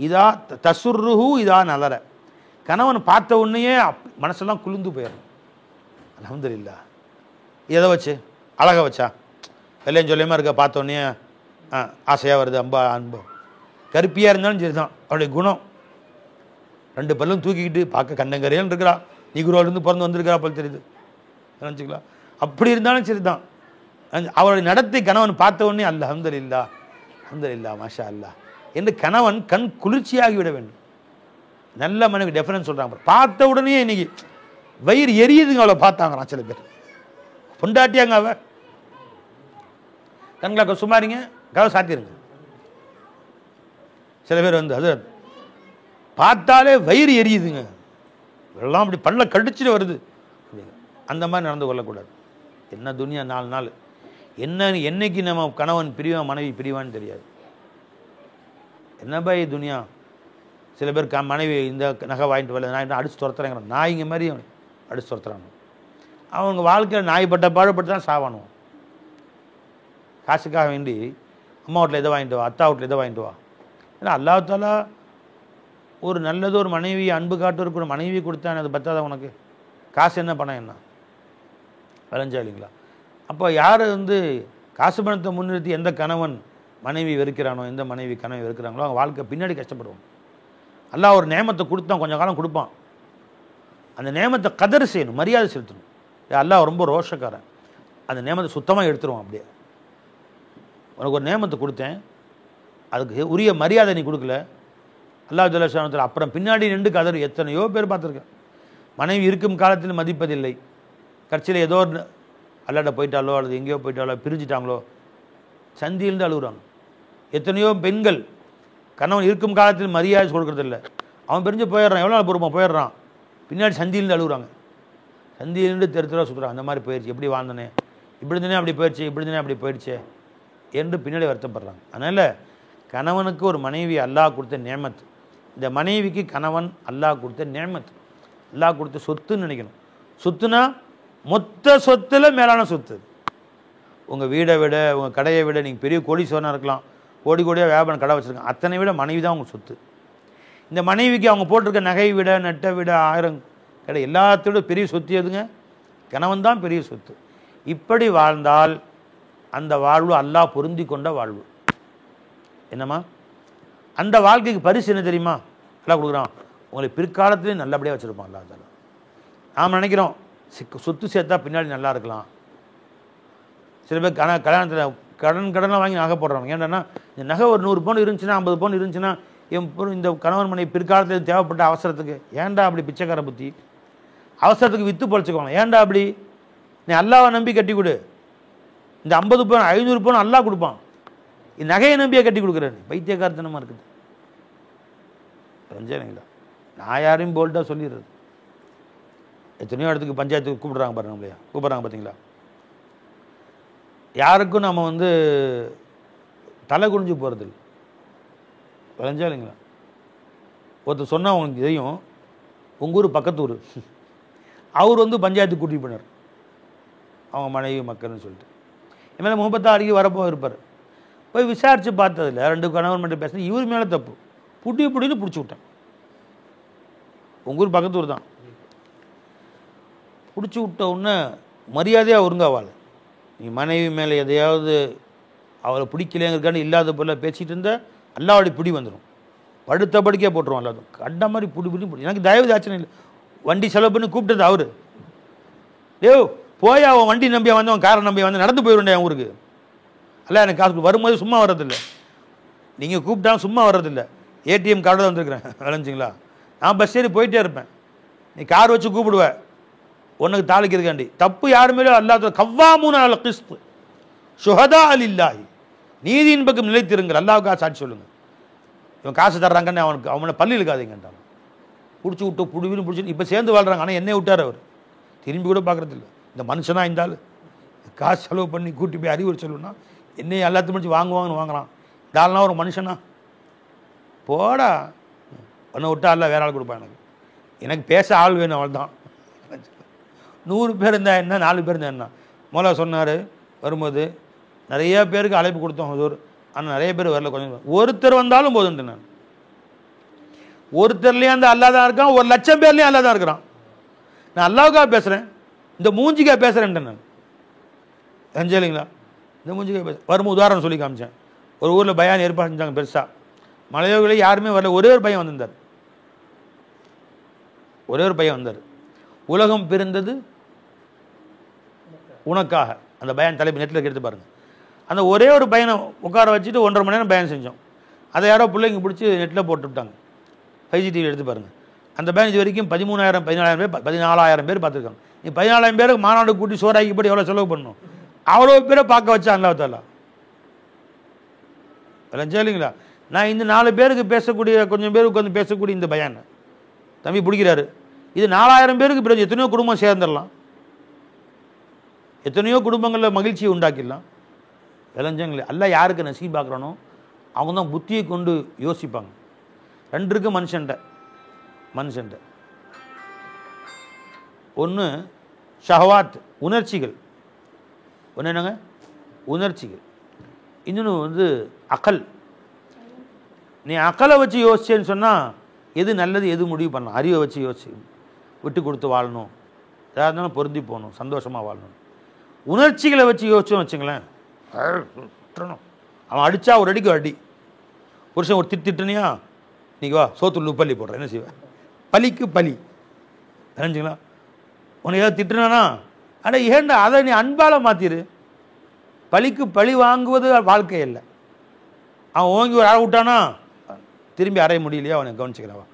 இதா தசுர்ருஹு இதா நலர, கணவன் பார்த்த உடனேயே மனசெல்லாம் குளிர்ந்து போயிடும். அல்ஹம்துலில்லாஹ். எதை வச்சு? அழகை வச்சா? வெள்ளையும் சொல்லியமாக இருக்க பார்த்த உடனே ஆசையாக வருது, அன்பு. கருப்பியாக இருந்தாலும் சரி தான், அவருடைய குணம். 2 பல்லும் தூக்கிக்கிட்டு பார்க்க கண்டங்கரையான்னு இருக்கிறா, நிகுரோலேருந்து பிறந்து வந்திருக்கிறா போல் தெரியுது, நினச்சிக்கலாம். அப்படி இருந்தாலும் சரி தான், அவருடைய நடத்தை கணவன் பார்த்த உடனே அல்ஹம்துலில்லாஹ் அல்ஹம்துலில்லாஹ் மாஷா அல்லாஹ் என்று கணவன் கண் குளிர்ச்சியாகி விட வேண்டும். நல்ல மனைவி டெஃபரன்ஸ் சொல்கிறாங்க. பார்த்த உடனே இன்னைக்கு வயிறு எரியுதுங்க, அவளை பார்த்தாங்களாம் சில பேர். பொண்டாட்டியாங்க அவ, கண்களை சுமாரிங்க, கதை சாத்திருங்க. சில பேர் அது பார்த்தாலே வயிறு எரியுதுங்க, எல்லாம் அப்படி பல்ல கடிச்சிட்டு வருது. அந்த மாதிரி நடந்து கொள்ளக்கூடாது. என்ன துனியா 4 நாள், என்னைக்கு நம்ம கணவன் பிரிவான் மனைவி பிரிவான்னு தெரியாது. என்ன பாய் துனியா. சில பேர் மனைவி இந்த நகை வாங்கிட்டு வரல, நான் அடிச்சு துரத்துறேங்கிற நாய்ங்க மாதிரி அடிச்சு துரத்துறாங்க. அவங்க வாழ்க்கையில் நாய்ப்பட்ட பாடுபட்டு தான் சாவானுவோம். காசுக்காக வேண்டி அம்மா வீட்டில் எதை வாங்கிட்டு வா, அத்தா வீட்டில் எதை வாங்கிட்டு வா. ஏன்னா அல்லாஹ் தஆலா ஒரு நல்லது ஒரு மனைவி அன்பு காட்டுறதுக்கு ஒரு மனைவி கொடுத்தானே, அது பத்தாதான் உனக்கு? காசு என்ன பணம் என்ன விளைஞ்சா இல்லைங்களா? அப்போ யார் காசு பணத்தை முன்னிறுத்தி எந்த கணவன் மனைவி வெறுக்கிறானோ, எந்த மனைவி கணவன் வெறுக்கிறாங்களோ அவங்க வாழ்க்கை பின்னாடி கஷ்டப்படுவோம். அல்லாஹ் ஒரு நேமத்தை கொடுத்தான், கொஞ்சம் காலம் கொடுப்பான். அந்த நேமத்தை கதர் செய்யணும், மரியாதை செலுத்தணும். அல்லாஹ் ரொம்ப ரோஷக்காரன், அந்த நேமத்தை சுத்தமாக எடுத்துருவான். அப்படியே உனக்கு ஒரு நேமத்தை கொடுத்தேன், அதுக்கு உரிய மரியாதை நீ கொடுக்கல, அல்லாஹ் ஜல்ல ஷானுஹு அப்புறம் பின்னாடி நின்று கதர். எத்தனையோ பேர் பார்த்துருக்கேன், மனைவி இருக்கும் காலத்தில் மதிப்பதில்லை, கட்சியில் ஏதோ அல்லாட்ட போயிட்டாலோ அல்லது எங்கேயோ போயிட்டாலோ பிரிஞ்சிட்டாங்களோ சந்தியிலிருந்து அழுகுறாங்க. எத்தனையோ பெண்கள் கணவன் இருக்கும் காலத்தில் மரியாதை கொடுக்கறதில்லை, அவன் பிரிஞ்சு போயிடுறான், எவ்வளோ நாள் பொறுப்பான் போயிடுறான், பின்னாடி சந்தியிலிருந்து அழுகுறாங்க. சந்தியிலிருந்து தெருத்தராக சுற்றுறாங்க. அந்த மாதிரி போயிடுச்சு, எப்படி வாழ்ந்தனே, இப்படி இருந்தனே அப்படி போயிடுச்சு, இப்படி இருந்தனே அப்படி போயிடுச்சே என்று பின்னாடி வருத்தப்படுறாங்க. அதனால் கணவனுக்கு ஒரு மனைவி அல்லாஹ் கொடுத்த நேமத்து, இந்த மனைவிக்கு கணவன் அல்லாஹ் கொடுத்த நேமத்து, அல்லாஹ் கொடுத்த சொத்துன்னு நினைக்கணும். சொத்துனா மொத்த சொத்தில் மேலான சொத்து. உங்கள் வீடை விட, உங்கள் கடையை விட, நீங்கள் பெரிய கோடீஸ்வரனாக இருக்கலாம், கோடி கோடியாக வியாபாரம் கடை வச்சுருக்காங்க, அத்தனை விட மனைவி தான் உங்கள் சொத்து. இந்த மனைவிக்கு அவங்க போட்டிருக்க நகை விட, நட்டை விட, 1000 கடை எல்லாத்தோட பெரிய சொத்து எதுங்க? கணவன் தான் பெரிய சொத்து. இப்படி வாழ்ந்தால் அந்த வாழ்வு அல்லாஹ் பொருந்தி கொண்ட வாழ்வு. என்னம்மா அந்த வாழ்க்கைக்கு பரிசு என்ன தெரியுமா? அல்லாஹ் கொடுக்குறான், உங்களை பிற்காலத்துலேயும் நல்லபடியாக வச்சுருப்பான் அல்லாஹ் தாலா. நாம் நினைக்கிறோம் சொத்து சேர்த்தா பின்னாடி நல்லா இருக்கலாம். சில பேர் கல்யாணத்தில் கடனாக வாங்கி நகை போடுறாங்க. ஏன்னா இந்த நகை ஒரு 100 பவுன் இருந்துச்சுன்னா 50 பவுன் இருந்துச்சுன்னா இந்த கணவன் மனைவி பிற்காலத்தில் தேவைப்பட்ட அவசரத்துக்கு ஏன்டா அப்படி பிச்சைக்கார புத்தி, அவசரத்துக்கு விற்று பொழைச்சிக்குவாங்க. ஏன்டா அப்படி? நீ அல்லாவை நம்பி கட்டி கொடு. இந்த 50 பவுன் 500 பவுன் அல்லாஹ் கொடுப்பான். நகையை நம்பியே கட்டி கொடுக்குறேன். பைத்தியக்காரத்தனமாக இருக்குது. புரிஞ்சுங்களா? நான் யாரையும் போல்ட்டாக சொல்லிடுறது. எத்தனையோ இடத்துக்கு பஞ்சாயத்துக்கு கூப்பிடுறாங்க பாருங்க, நம்மளையா கூப்பிட்றாங்க பார்த்தீங்களா? யாருக்கும் நம்ம தலை குனிஞ்சு போகிறது இல்லை. விளைஞ்சா இல்லைங்களா? ஒருத்தர் சொன்னால் உங்களுக்கு தெரியும், உங்கள் ஊர் பக்கத்து ஊர், அவர் பஞ்சாயத்துக்கு கூட்டிகிட்டு போனார் அவங்க மனைவி மக்கள்னு சொல்லிட்டு. என் மேலே முகப்பத்தா அடிக்கடி வரப்போ இருப்பார். போய் விசாரித்து பார்த்ததில்ல, 2 கணவன் மட்டும் பேசினேன். இவர் மேலே தப்பு, புடின்னு பிடிச்சி விட்டேன். உங்கள் ஊர் பக்கத்து ஊர் தான். பிடிச்சி விட்ட உடனே மரியாதையாக ஒருங்காவாள். நீ மனைவி மேலே எதையாவது அவளை பிடிக்கலைங்கிறக்கான இல்லாத பொருளை பேசிகிட்டு இருந்தால் அல்லாவுடைய பிடி வந்துடும். படுத்த படுக்கையே போட்டுருவோம். எல்லாத்தும் கண்ட மாதிரி பிடி. எனக்கு தயவு ஆச்சனை இல்லை. வண்டி செலவு பண்ணி கூப்பிட்டது அவரு. போய் அவன் வண்டி நம்பியா வந்து அவன் காரை நம்பியா வந்து நடந்து போயிடுவேன் என் ஊருக்கு. அல்ல எனக்கு காசு வரும்போது சும்மா வர்றதில்லை. நீங்கள் கூப்பிட்டாலும் சும்மா வர்றதில்லை. ஏடிஎம் கார்டு தான் வந்துருக்குறேன். விளைஞ்சிங்களா? நான் பஸ் ஏறி போயிட்டே இருப்பேன். நீ கார் வச்சு கூப்பிடுவேன் உனக்கு தாளிக்கிறதுக்காண்டி. தப்பு யாருமே அல்லாஹ் கவ்வாமூன அல் கிஸ்த் ஷுஹதா லில்லாஹி, நீதியின் பக்கம் நிலைத்திருங்கள், அல்லாஹ்வுக்காக சாட்சி சொல்லுங்க. இவன் காசு தர்றாங்கன்னு அவனை பள்ளி இருக்காதீங்கன்றான். பிடிச்சி விட்டு புடிவின்னு பிடிச்சி இப்போ சேர்ந்து வாழ்றாங்க. ஆனால் என்னை விட்டார் அவர். திரும்பி கூட பார்க்குறது இல்லை. இந்த மனுஷனாக இருந்தாலும் காசு செலவு பண்ணி கூட்டி போய் அறிவுரை சொல்லணும்னா என்னையும் எல்லாத்தையும் முடிச்சு வாங்குவாங்கன்னு வாங்குறான். இதாலாம் ஒரு மனுஷனா? போடா, ஒன்றை விட்டா அல்ல வேற ஆள் கொடுப்பான். எனக்கு பேச ஆள் வேணும், அவள் தான். 100 பேர் இருந்தால் என்ன, 4 பேர் இருந்தால் என்ன? முதல்ல சொன்னார் வரும்போது நிறைய பேருக்கு அழைப்பு கொடுத்தோம் ஹுசூர், ஆனால் நிறைய பேர் வரல. கொஞ்சம் ஒருத்தர் வந்தாலும் போதுன்ட்டு நான். ஒருத்தர்லேயும் அந்த அல்லா தான் இருக்கான், 1,00,000 பேர்லேயும் அல்லா தான் இருக்கிறான். நான் அல்லாவுக்காக பேசுகிறேன், இந்த மூஞ்சிக்காக பேசுகிறேன்ட்டு நான். இல்லைங்களா? இந்த மூஞ்சிக்காக பேச வரும்போது உதாரணம் சொல்லி காமிச்சேன். ஒரு ஊரில் பயான் ஏற்பாடு செஞ்சாங்க பெருசாக. மலையோர்களே யாருமே வரல. ஒரே ஒரு பையன் வந்திருந்தார். ஒரே ஒரு பையன் வந்தார். உலகம் பிறந்தது உனக்காக. அந்த பயான் தலைப்பு நெட்டில் எடுத்து பாருங்கள். அந்த ஒரே ஒரு பையனை உட்கார வச்சுட்டு 1.5 மணி நேரம் பயான் செஞ்சோம். அதை யாரோ பிள்ளைங்க பிடிச்சி நெட்டில் போட்டுவிட்டாங்க. 5G TV எடுத்து பாருங்கள். அந்த பயான் இது வரைக்கும் 13,000 14,000 பேர் 14,000 பேர் பார்த்துருக்காங்க. நீ 14,000 பேருக்கு மாநாடு கூட்டி சோறாக்கி போட்டு எவ்வளோ செலவு பண்ணணும்? அவ்வளோ பேரை பார்க்க வச்சா அல்லாஹ் தஆலா. இல்லைங்களா? நான் இந்த 4 பேருக்கு பேசக்கூடிய, கொஞ்சம் பேருக்கு வந்து பேசக்கூடிய இந்த பயான் தம்பி பிடிக்கிறாரு. இது 4,000 பேருக்கு பிறகு எத்தனையோ குடும்பம் சேர்ந்துடலாம். எத்தனையோ குடும்பங்களில் மகிழ்ச்சியை உண்டாக்கிடலாம். விளைஞ்சங்களே அல்லாஹ் யாருக்கு நசீப் பார்க்குறானோ அவங்க தான் புத்தியை கொண்டு யோசிப்பாங்க. 2 இருக்கு மனுஷன்ட்ட. ஒன்று ஷஹவாத், உணர்ச்சிகள். ஒன்று என்னங்க? உணர்ச்சிகள். இன்னொன்று அகல். நீ அகலை வச்சு யோசிச்சேன்னு சொன்னால் எது நல்லது எது முடிவு பண்ணலாம். அறிவை வச்சு யோசிச்சு விட்டு கொடுத்து வாழணும், எதாக இருந்தாலும் பொருந்தி போகணும், சந்தோஷமாக வாழணும். உணர்ச்சிகளை வச்சு யோசிச்சோன்னு வச்சுங்களேன், அவன் அடித்தா ஒரு அடிக்கு அடி. புருஷன் ஒரு திட்டுனியா, நீங்கள் வா சோத்துள்ள உப்பள்ளி போடுறேன், என்ன செய்வேன்? பலிக்கு பலி. தெரிஞ்சுங்களா? உனக்கு ஏதாவது திட்டுனானா அட ஏண்டா அதை நீ அன்பால் மாற்றிடு. பலிக்கு பழி வாங்குவது வாழ்க்கை இல்லை. அவன் ஓங்கி ஒரு அறை விட்டானா திரும்பி அறைய முடியலையா அவனை கவனிச்சுக்கிறவன்.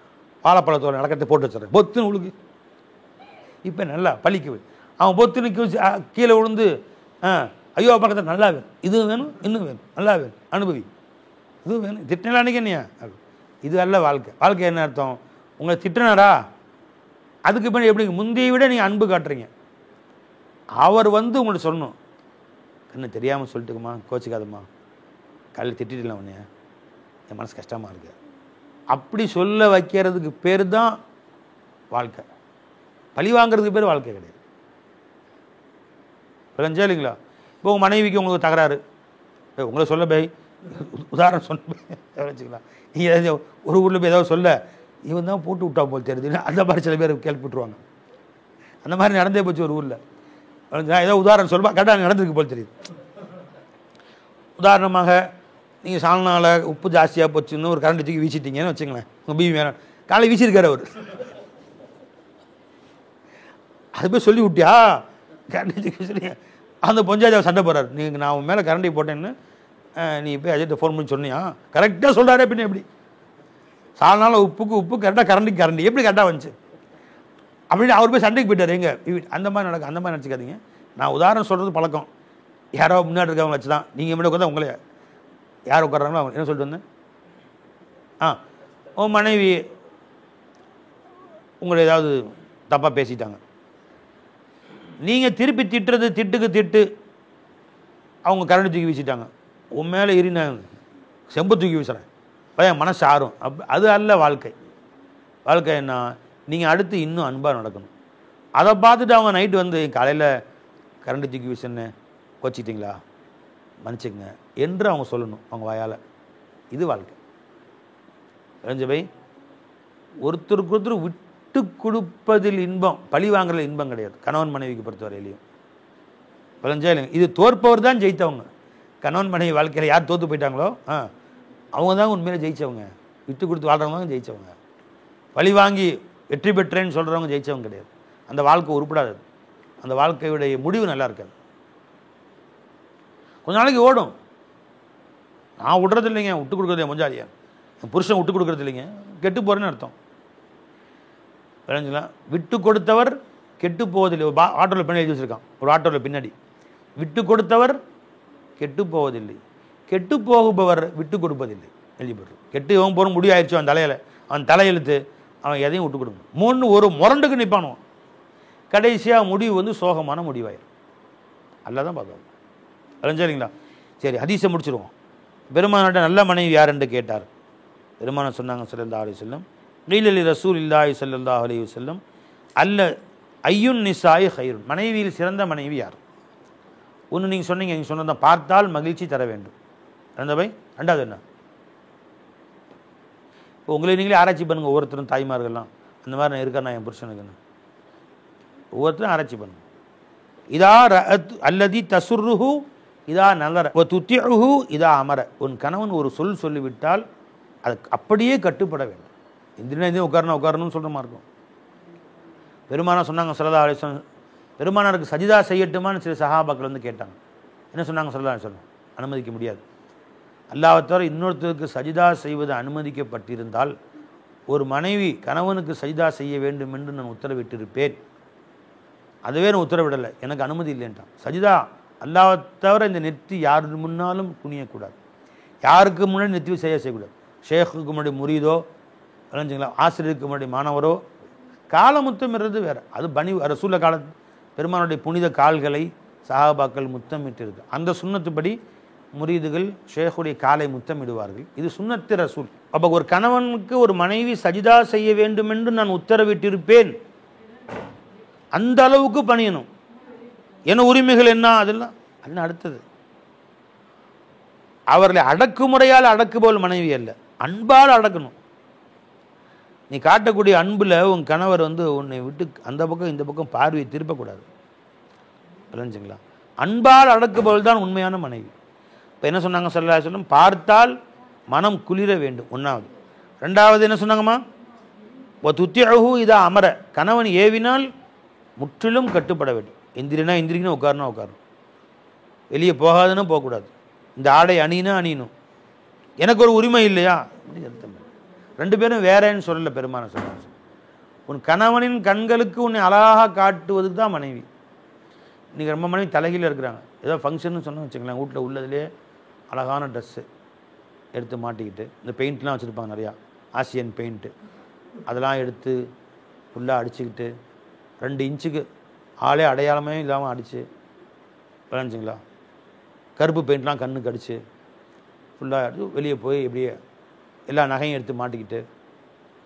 வாழைப்பழத்தோட நடக்கத்தை போட்டு வச்சுறேன் பொத்துன்னு உழுகு. இப்போ நல்லா பழிக்கு அவன் பொத்துன்னு கீழே விழுந்து ஐயோ பக்கத்தில் நல்லா வேணும், இது வேணும், இன்னும் வேணும், நல்லா வேணும், அனுபவி, இது வேணும், திட்டினா அன்னைக்கா? இது அல்ல வாழ்க்கை. வாழ்க்கை என்ன அர்த்தம்? உங்களை திட்டினாரா, அதுக்கு பின்னாடி எப்படி முந்தைய விட நீங்கள் அன்பு காட்டுறீங்க. அவர் வந்து உங்களுக்கு சொல்லணும், கண்ணு தெரியாமல் சொல்லிட்டுக்குமா, கோச்சிக்காதம்மா, காலையில் திட்டிடலாம் உன்னைய, என் மனசு கஷ்டமாக இருக்கு. அப்படி சொல்ல வைக்கிறதுக்கு பேர் தான் வாழ்க்கை. பழி வாங்கிறதுக்கு பேர் வாழ்க்கை கிடையாது. புரிஞ்சா இல்லைங்களா? இப்போ உங்கள் மனைவிக்கு உங்களுக்கு தகராறு, உங்களை சொல்ல பை உதாரணம் சொன்ன வச்சுக்கலாம். நீங்கள் ஒரு ஊரில் போய் ஏதாவது சொல்ல இவன் தான் போட்டு விட்டா போல் தெரியுது, அந்த மாதிரி சில பேர் கேள்வி விட்டுருவாங்க. அந்த மாதிரி நடந்தே போச்சு ஒரு ஊரில். ஏதோ உதாரணம் சொல்லுவா, கரெக்டாக நடந்திருக்கு போல் தெரியுது. உதாரணமாக நீங்கள் சால்னாவில் உப்பு ஜாஸ்தியாக போச்சுன்னு ஒரு கரண்ட் தூக்கி வீசிட்டீங்கன்னு வச்சுங்களேன், உங்கள் பிவி வேணும் காலை வீசியிருக்காரு அவர், அது போய் சொல்லி விட்டியா கரண்ட் தூக்கி சொல்லி அந்த பொஞ்சாஜாவை சண்டை போடுறாரு, நீங்கள் நான் உன் மேலே கரண்டி போட்டேன்னு நீ போய் அஜய்ட்ட ஃபோன் பண்ணி சொன்னியா, கரெக்டாக சொல்கிறாரே பின்ன எப்படி, சால்னாவில் உப்புக்கு உப்பு கரெக்டாக கரண்டிக்கு கரண்டி எப்படி கரெக்டாக வந்துச்சு அப்படின்னு அவர் போய் சண்டைக்கு போயிட்டார். எங்க அந்த மாதிரி நடக்கும், அந்த மாதிரி நினச்சிக்காதீங்க. நான் உதாரணம் சொல்கிறது பழக்கம், யாரோ முன்னாடி இருக்கவங்க வச்சு தான், நீங்கள் முன்னாடி உட்காந்து உங்களே யார் உட்காராங்களோ அவங்க என்ன சொல்லிட்டு வந்தேன், உன் மனைவி உங்களை ஏதாவது தப்பாக பேசிட்டாங்க, நீங்கள் திருப்பி திட்டுறது திட்டுக்கு திட்டு அவங்க கரண்ட் தூக்கி வீசிட்டாங்க, உன் மேலே ஏறி நான் செம்பு தூக்கி வீசுகிறேன், என் மனசு ஆறும். அது அல்ல வாழ்க்கை. வாழ்க்கை என்ன, நீங்கள் அடுத்து இன்னும் அன்பாக நடக்கணும். அதை பார்த்துட்டு அவங்க நைட்டு வந்து காலையில் கரண்ட் தூக்கி வீசுன்னு கோச்சிட்டிங்களா மன்னிச்சுங்க என்று அவங்க சொல்லணும் அவங்க வாயால். இது வாழ்க்கை. ரஞ்சபை, ஒருத்தருக்கு ஒருத்தர் விட்டு கொடுப்பதில் இன்பம், பழி வாங்குறதுல இன்பம் கிடையாது கணவன் மனைவிக்கு பொறுத்தவரையிலையும். பழஞ்சா இல்லைங்க, இது தோற்பவர் தான் ஜெயித்தவங்க. கணவன் மனைவி வாழ்க்கையில் யார் தோற்று போயிட்டாங்களோ அவங்க தான் உண்மையில ஜெயித்தவங்க. விட்டு கொடுத்து வாழ்கிறவங்க தான் ஜெயித்தவங்க. பழி வாங்கி வெற்றி பெற்றேன்னு சொல்கிறவங்க ஜெயித்தவங்க கிடையாது. அந்த வாழ்க்கை உருப்படாது, அந்த வாழ்க்கையுடைய முடிவு நல்லா இருக்காது. கொஞ்ச நாளைக்கு ஓடும். நான் விட்றது இல்லைங்க, விட்டு கொடுக்குறதே மொஞ்சாலியா, என் புருஷன் விட்டு கொடுக்குறது இல்லைங்க, கெட்டு போகிறேன்னு அர்த்தம். விளைஞ்சிக்கலாம். விட்டு கொடுத்தவர் கெட்டு போவதில்லை. ஆட்டோவில் பின்னாடி எழுதி வச்சுருக்கான், ஒரு ஆட்டோவில் பின்னாடி, விட்டு கொடுத்தவர் கெட்டு போவதில்லை, கெட்டு போகுபவர் விட்டு கொடுப்பதில்லை எழுதிப்படுறது. கெட்டு இவன் போகிற முடிவாயிடுச்சு அவன் தலையில், அவன் தலையெழுத்து, அவன் எதையும் விட்டு கொடுக்கணும். மூணு ஒரு முரண்டுக்கு நிற்பானோ, கடைசியாக முடிவு வந்து சோகமான முடிவாயிடும். அல்ல தான் பார்க்கணும். சரிங்களா? சரி, ஹதீஸை முடிச்சிடுவோம். பெருமானாட்ட நல்ல மனைவி யார் என்று கேட்டார். பெருமான சொன்னாங்க ஸல்லல்லாஹு அலைஹி வஸல்லம், நீலலி ரசூலில்லாஹி ஸல்லல்லாஹு அலைஹி வஸல்லம் அல்ல ஐயுன் நிசாய் ஹைருன், மனைவியில் சிறந்த மனைவி யார்? ஒன்று நீங்கள் சொன்னீங்க, நீங்கள் சொன்னதான் பார்த்தால் மகிழ்ச்சி தர வேண்டும். ரெண்டாவது ரெண்டாவது என்ன? இப்போ உங்களை நீங்களே ஆராய்ச்சி பண்ணுங்கள். ஒவ்வொருத்தரும் தாய்மார்கள்லாம் அந்த மாதிரி நான் இருக்கேன், நான் என் புருஷனுக்குன்னு ஒவ்வொருத்தரும் ஆராய்ச்சி பண்ணுங்க. இதா ரஅத் அல்லதி தசுர்ருஹு இதா நலர வ துத்திஉஹு இதா அமர, உன் கணவன் ஒரு சொல் சொல்லிவிட்டால் அதுக்கு அப்படியே கட்டுப்பட வேண்டும். இந்திரனே உட்காரணும்னு சொல்கிற மாதிரி இருக்கும். பெருமானா சொன்னாங்க ஸல்லல்லாஹு அலைஹி வஸல்லம், பெருமானாருக்கு சஜிதா செய்யட்டுமான்னு சில சஹாபாக்கள் வந்து கேட்டாங்க. என்ன சொன்னாங்க ஸல்லல்லாஹு அலைஹி வஸல்லம்? அனுமதிக்க முடியாது. அல்லாஹ்வை தவிர இன்னொருத்தருக்கு சஜிதா செய்வது அனுமதிக்கப்பட்டிருந்தால் ஒரு மனைவி கணவனுக்கு சஜிதா செய்ய வேண்டும் என்று நான் உத்தரவிட்டிருப்பேன். அதுவே நான் உத்தரவிடலை, எனக்கு அனுமதி இல்லைன்ட்டான். சஜிதா அல்லாஹ்வை தவிர இந்த நெற்றி யார் முன்னாலும் குனியக்கூடாது, யாருக்கு முன்னாடி நெற்றி செய்யக்கூடாது. ஷேக்குக்கு முன்னாடி முரீதோ விளைஞ்சிங்களா, ஆசிரியருக்கு முன்னாடி மாணவரோ. காலமுத்தமிடுறது வேறு, அது பனி ரசூல கால பெருமானுடைய புனித கால்களை சஹாபாக்கள் முத்தமிட்டிருக்கு. அந்த சுன்னத்துப்படி முரீதுகள் ஷேக்குடைய காலை முத்தமிடுவார்கள். இது சுன்னத்து ரசூல். அப்போ ஒரு கணவனுக்கு ஒரு மனைவி சஜிதா செய்ய வேண்டும் என்று நான் உத்தரவிட்டிருப்பேன், அந்த அளவுக்கு பணியணும். என்ன உரிமைகள் என்ன, அதெல்லாம் என்ன அடுத்தது. அவர்களை அடக்குமுறையால் அடக்குபவள் மனைவி அல்ல, அன்பால் அடக்கணும். நீ காட்டக்கூடிய அன்பில் உன் கணவர் வந்து உன்னை விட்டு அந்த பக்கம் இந்த பக்கம் பார்வையை திருப்பக்கூடாது. புரிஞ்சுங்களா? அன்பால் அடக்குபவள் தான் உண்மையான மனைவி. இப்போ என்ன சொன்னாங்க ஸல்லல்லாஹு அலைஹி வஸல்லம்? பார்த்தால் மனம் குளிர வேண்டும், ஒன்றாவது. ரெண்டாவது என்ன சொன்னாங்கம்மா? துத்திஉஹு இதா அமர, கணவன் ஏவினால் முற்றிலும் கட்டுப்பட வேண்டும். எந்திரிக்கணும், உட்காரணும். வெளியே போகாதுன்னா போகக்கூடாது. இந்த ஆடை அணினா அணியணும். எனக்கு ஒரு உரிமை இல்லையா? ரெண்டு பேரும் வேறேன்னு சொல்லலை பெருமான சொன்னாங்க. உன் கணவனின் கண்களுக்கு உன்னை அழகாக காட்டுவதுக்கு தான் மனைவி. இன்றைக்கி ரொம்ப மனைவி தலைகீழ இருக்கிறாங்க. ஏதோ ஃபங்க்ஷன்னு சொன்ன வச்சுக்கலாம், வீட்டில் உள்ளதுலேயே அழகான ட்ரெஸ்ஸு எடுத்து மாட்டிக்கிட்டு, இந்த பெயிண்ட்லாம் வச்சுருப்பாங்க நிறையா, ஆசியன் பெயிண்ட்டு, அதெல்லாம் எடுத்து ஃபுல்லாக அடிச்சுக்கிட்டு 2 இன்ச்சுக்கு ஆளே அடையாளமே இல்லாமல் அடித்து விளைஞ்சிங்களா, கருப்பு பெயிண்ட்லாம் கண்ணுக்கு அடித்து ஃபுல்லாக எடுத்து வெளியே போய் இப்படியே எல்லா நகையும் எடுத்து மாட்டிக்கிட்டு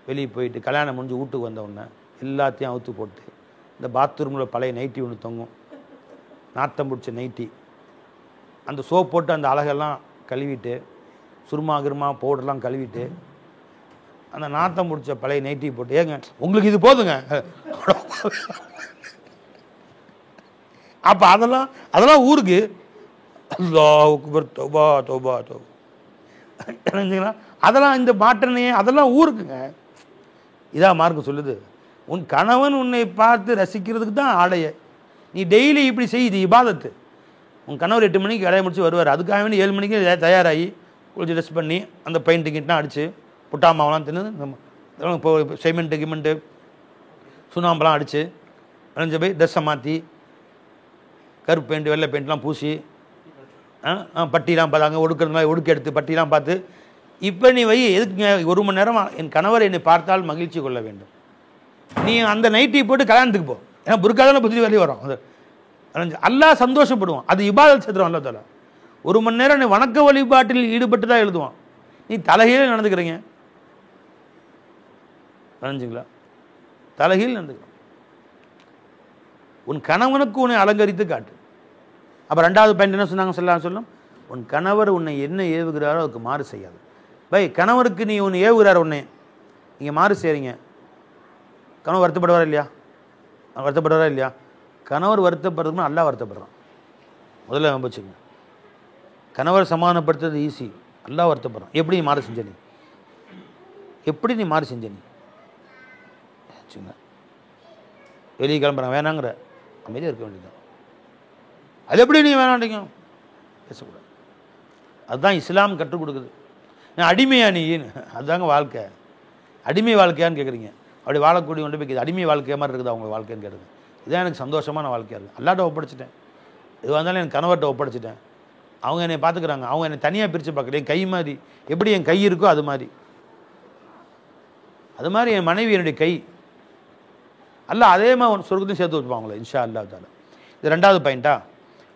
வெளியே போயிட்டு கல்யாணம் முடிஞ்சு வீட்டுக்கு வந்த உடனே எல்லாத்தையும் அவுத்து போட்டு, இந்த பாத்ரூமில் பழைய நைட்டி ஒன்று தொங்கும், நாத்தம் பிடிச்ச நைட்டி, அந்த சோப் போட்டு அந்த அழகெல்லாம் கழுவிட்டு, சுருமா கிருமா பவுடர்லாம் கழுவிட்டு, அந்த நாத்தம் பிடிச்ச பழைய நைட்டி போட்டு, ஏங்க உங்களுக்கு இது போதுங்க. அப்போ அதெல்லாம் ஊருக்கு அல்லாஹ் அக்பர், தௌபா தௌபா தௌபா. அதெல்லாம் இந்த மாற்றணையே அதெல்லாம் ஊருக்குங்க. இதான் மார்க்கம் சொல்லுது. உன் கணவன் உன்னை பார்த்து ரசிக்கிறதுக்கு தான் ஆடைய. நீ டெய்லி இப்படி செய், இது இபாதத்து. உன் கணவர் 8 மணிக்கு வேலையை முடிச்சு வருவார், அதுக்காக வேண்டி 7 மணிக்கு தயாராகி குளிச்சு ட்ரெஸ் பண்ணி அந்த பெயிண்ட்டு கிட்டலாம் அடித்து புட்டாமாவெலாம் தின்னு இப்போ சிமெண்ட்டு கிமெண்ட்டு சுண்ணாம்பெல்லாம் அடித்து விளைஞ்ச போய் ட்ரெஸ்ஸை மாற்றி கருப்பு பெயிண்ட் வெள்ளை பெயிண்ட்லாம் பூசி பட்டிலாம் பார்த்தாங்க, ஒடுக்கிறது மாதிரி ஒடுக்கி எடுத்து பட்டிலாம் பார்த்து இப்போ நீ வை. எதுக்குங்க 1 மணி நேரம் என் கணவர் என்னை பார்த்தால் மகிழ்ச்சி கொள்ள வேண்டும். நீ அந்த நைட்டி போட்டு கல்யாணத்துக்கு போ, ஏன்னா புருக்காதான புத்தி வெளியே வரும். அது அல்லாஹ் சந்தோஷப்படுவான். அது இபாதத் செத்துரும் அல்லா தாலா. 1 மணி நேரம் நீ வணக்க வழிபாட்டில் ஈடுபட்டு தான் எழுதுவான். நீ தலைகீழ் நடந்துக்கிறீங்க, நினைஞ்சுங்களா? தலைகீழ் நடந்துக்கிறோம். உன் கணவனுக்கு உன்னை அலங்கரித்து காட்டு. அப்போ 2வது பாயிண்ட் என்ன சொன்னாங்க? சொல்லும் உன் கணவர் உன்னை என்ன ஏவுகிறாரோ அதுக்கு மாறு செய்யாது. பை கணவருக்கு நீ உன்னை ஏவுகிறார், உன்னை நீங்கள் மாறு செய்கிறீங்க, கணவர் வருத்தப்படுவாரா இல்லையா? வருத்தப்படுவாரா இல்லையா? கணவர் வருத்தப்படுறதுன்னு அல்லாஹ் வருத்தப்படுறான். முதல்ல நம்பிச்சுங்க. கணவர் சமாதானப்படுத்துறது ஈஸி, அல்லாஹ் வருத்தப்படுறான். எப்படி நீ மாறு செஞ்ச? நீ எப்படி நீ மாறு செஞ்ச? நீ வெளியே கிளம்புறான் வேணாங்கிற அமைதியாக இருக்க வேண்டியதுதான். அது எப்படி நீ வேணாண்டீங்க? பேசக்கூடாது. அதுதான் இஸ்லாம் கற்றுக் கொடுக்குது. நான் அடிமையா நீன்னு? அதுதாங்க வாழ்க்கை. அடிமை வாழ்க்கையான்னு கேட்குறீங்க. அப்படி வாழக்கூடிய கொண்டு போய் அடிமை வாழ்க்கையாக மாதிரி இருக்குது அவங்க வாழ்க்கைன்னு கேட்குது. இதுதான் எனக்கு சந்தோஷமான வாழ்க்கையாக இருக்குது. அல்லாட்ட ஒப்படைச்சிட்டேன், இது வந்தாலும் என் கணவர்கிட்ட ஒப்படைச்சிட்டேன். அவங்க என்னை பார்த்துக்கிறாங்க. அவங்க என்னை தனியாக பிரித்து பார்க்கல. என் கை மாதிரி எப்படி என் கை இருக்கோ அது மாதிரி என் மனைவி என்னுடைய கை. அல்ல அதே மாதிரி சொர்க்கத்தையும் சேர்த்து வச்சுப்பாங்களே இன்ஷா அல்லா தாலா. இது 2வது பாயிண்டா.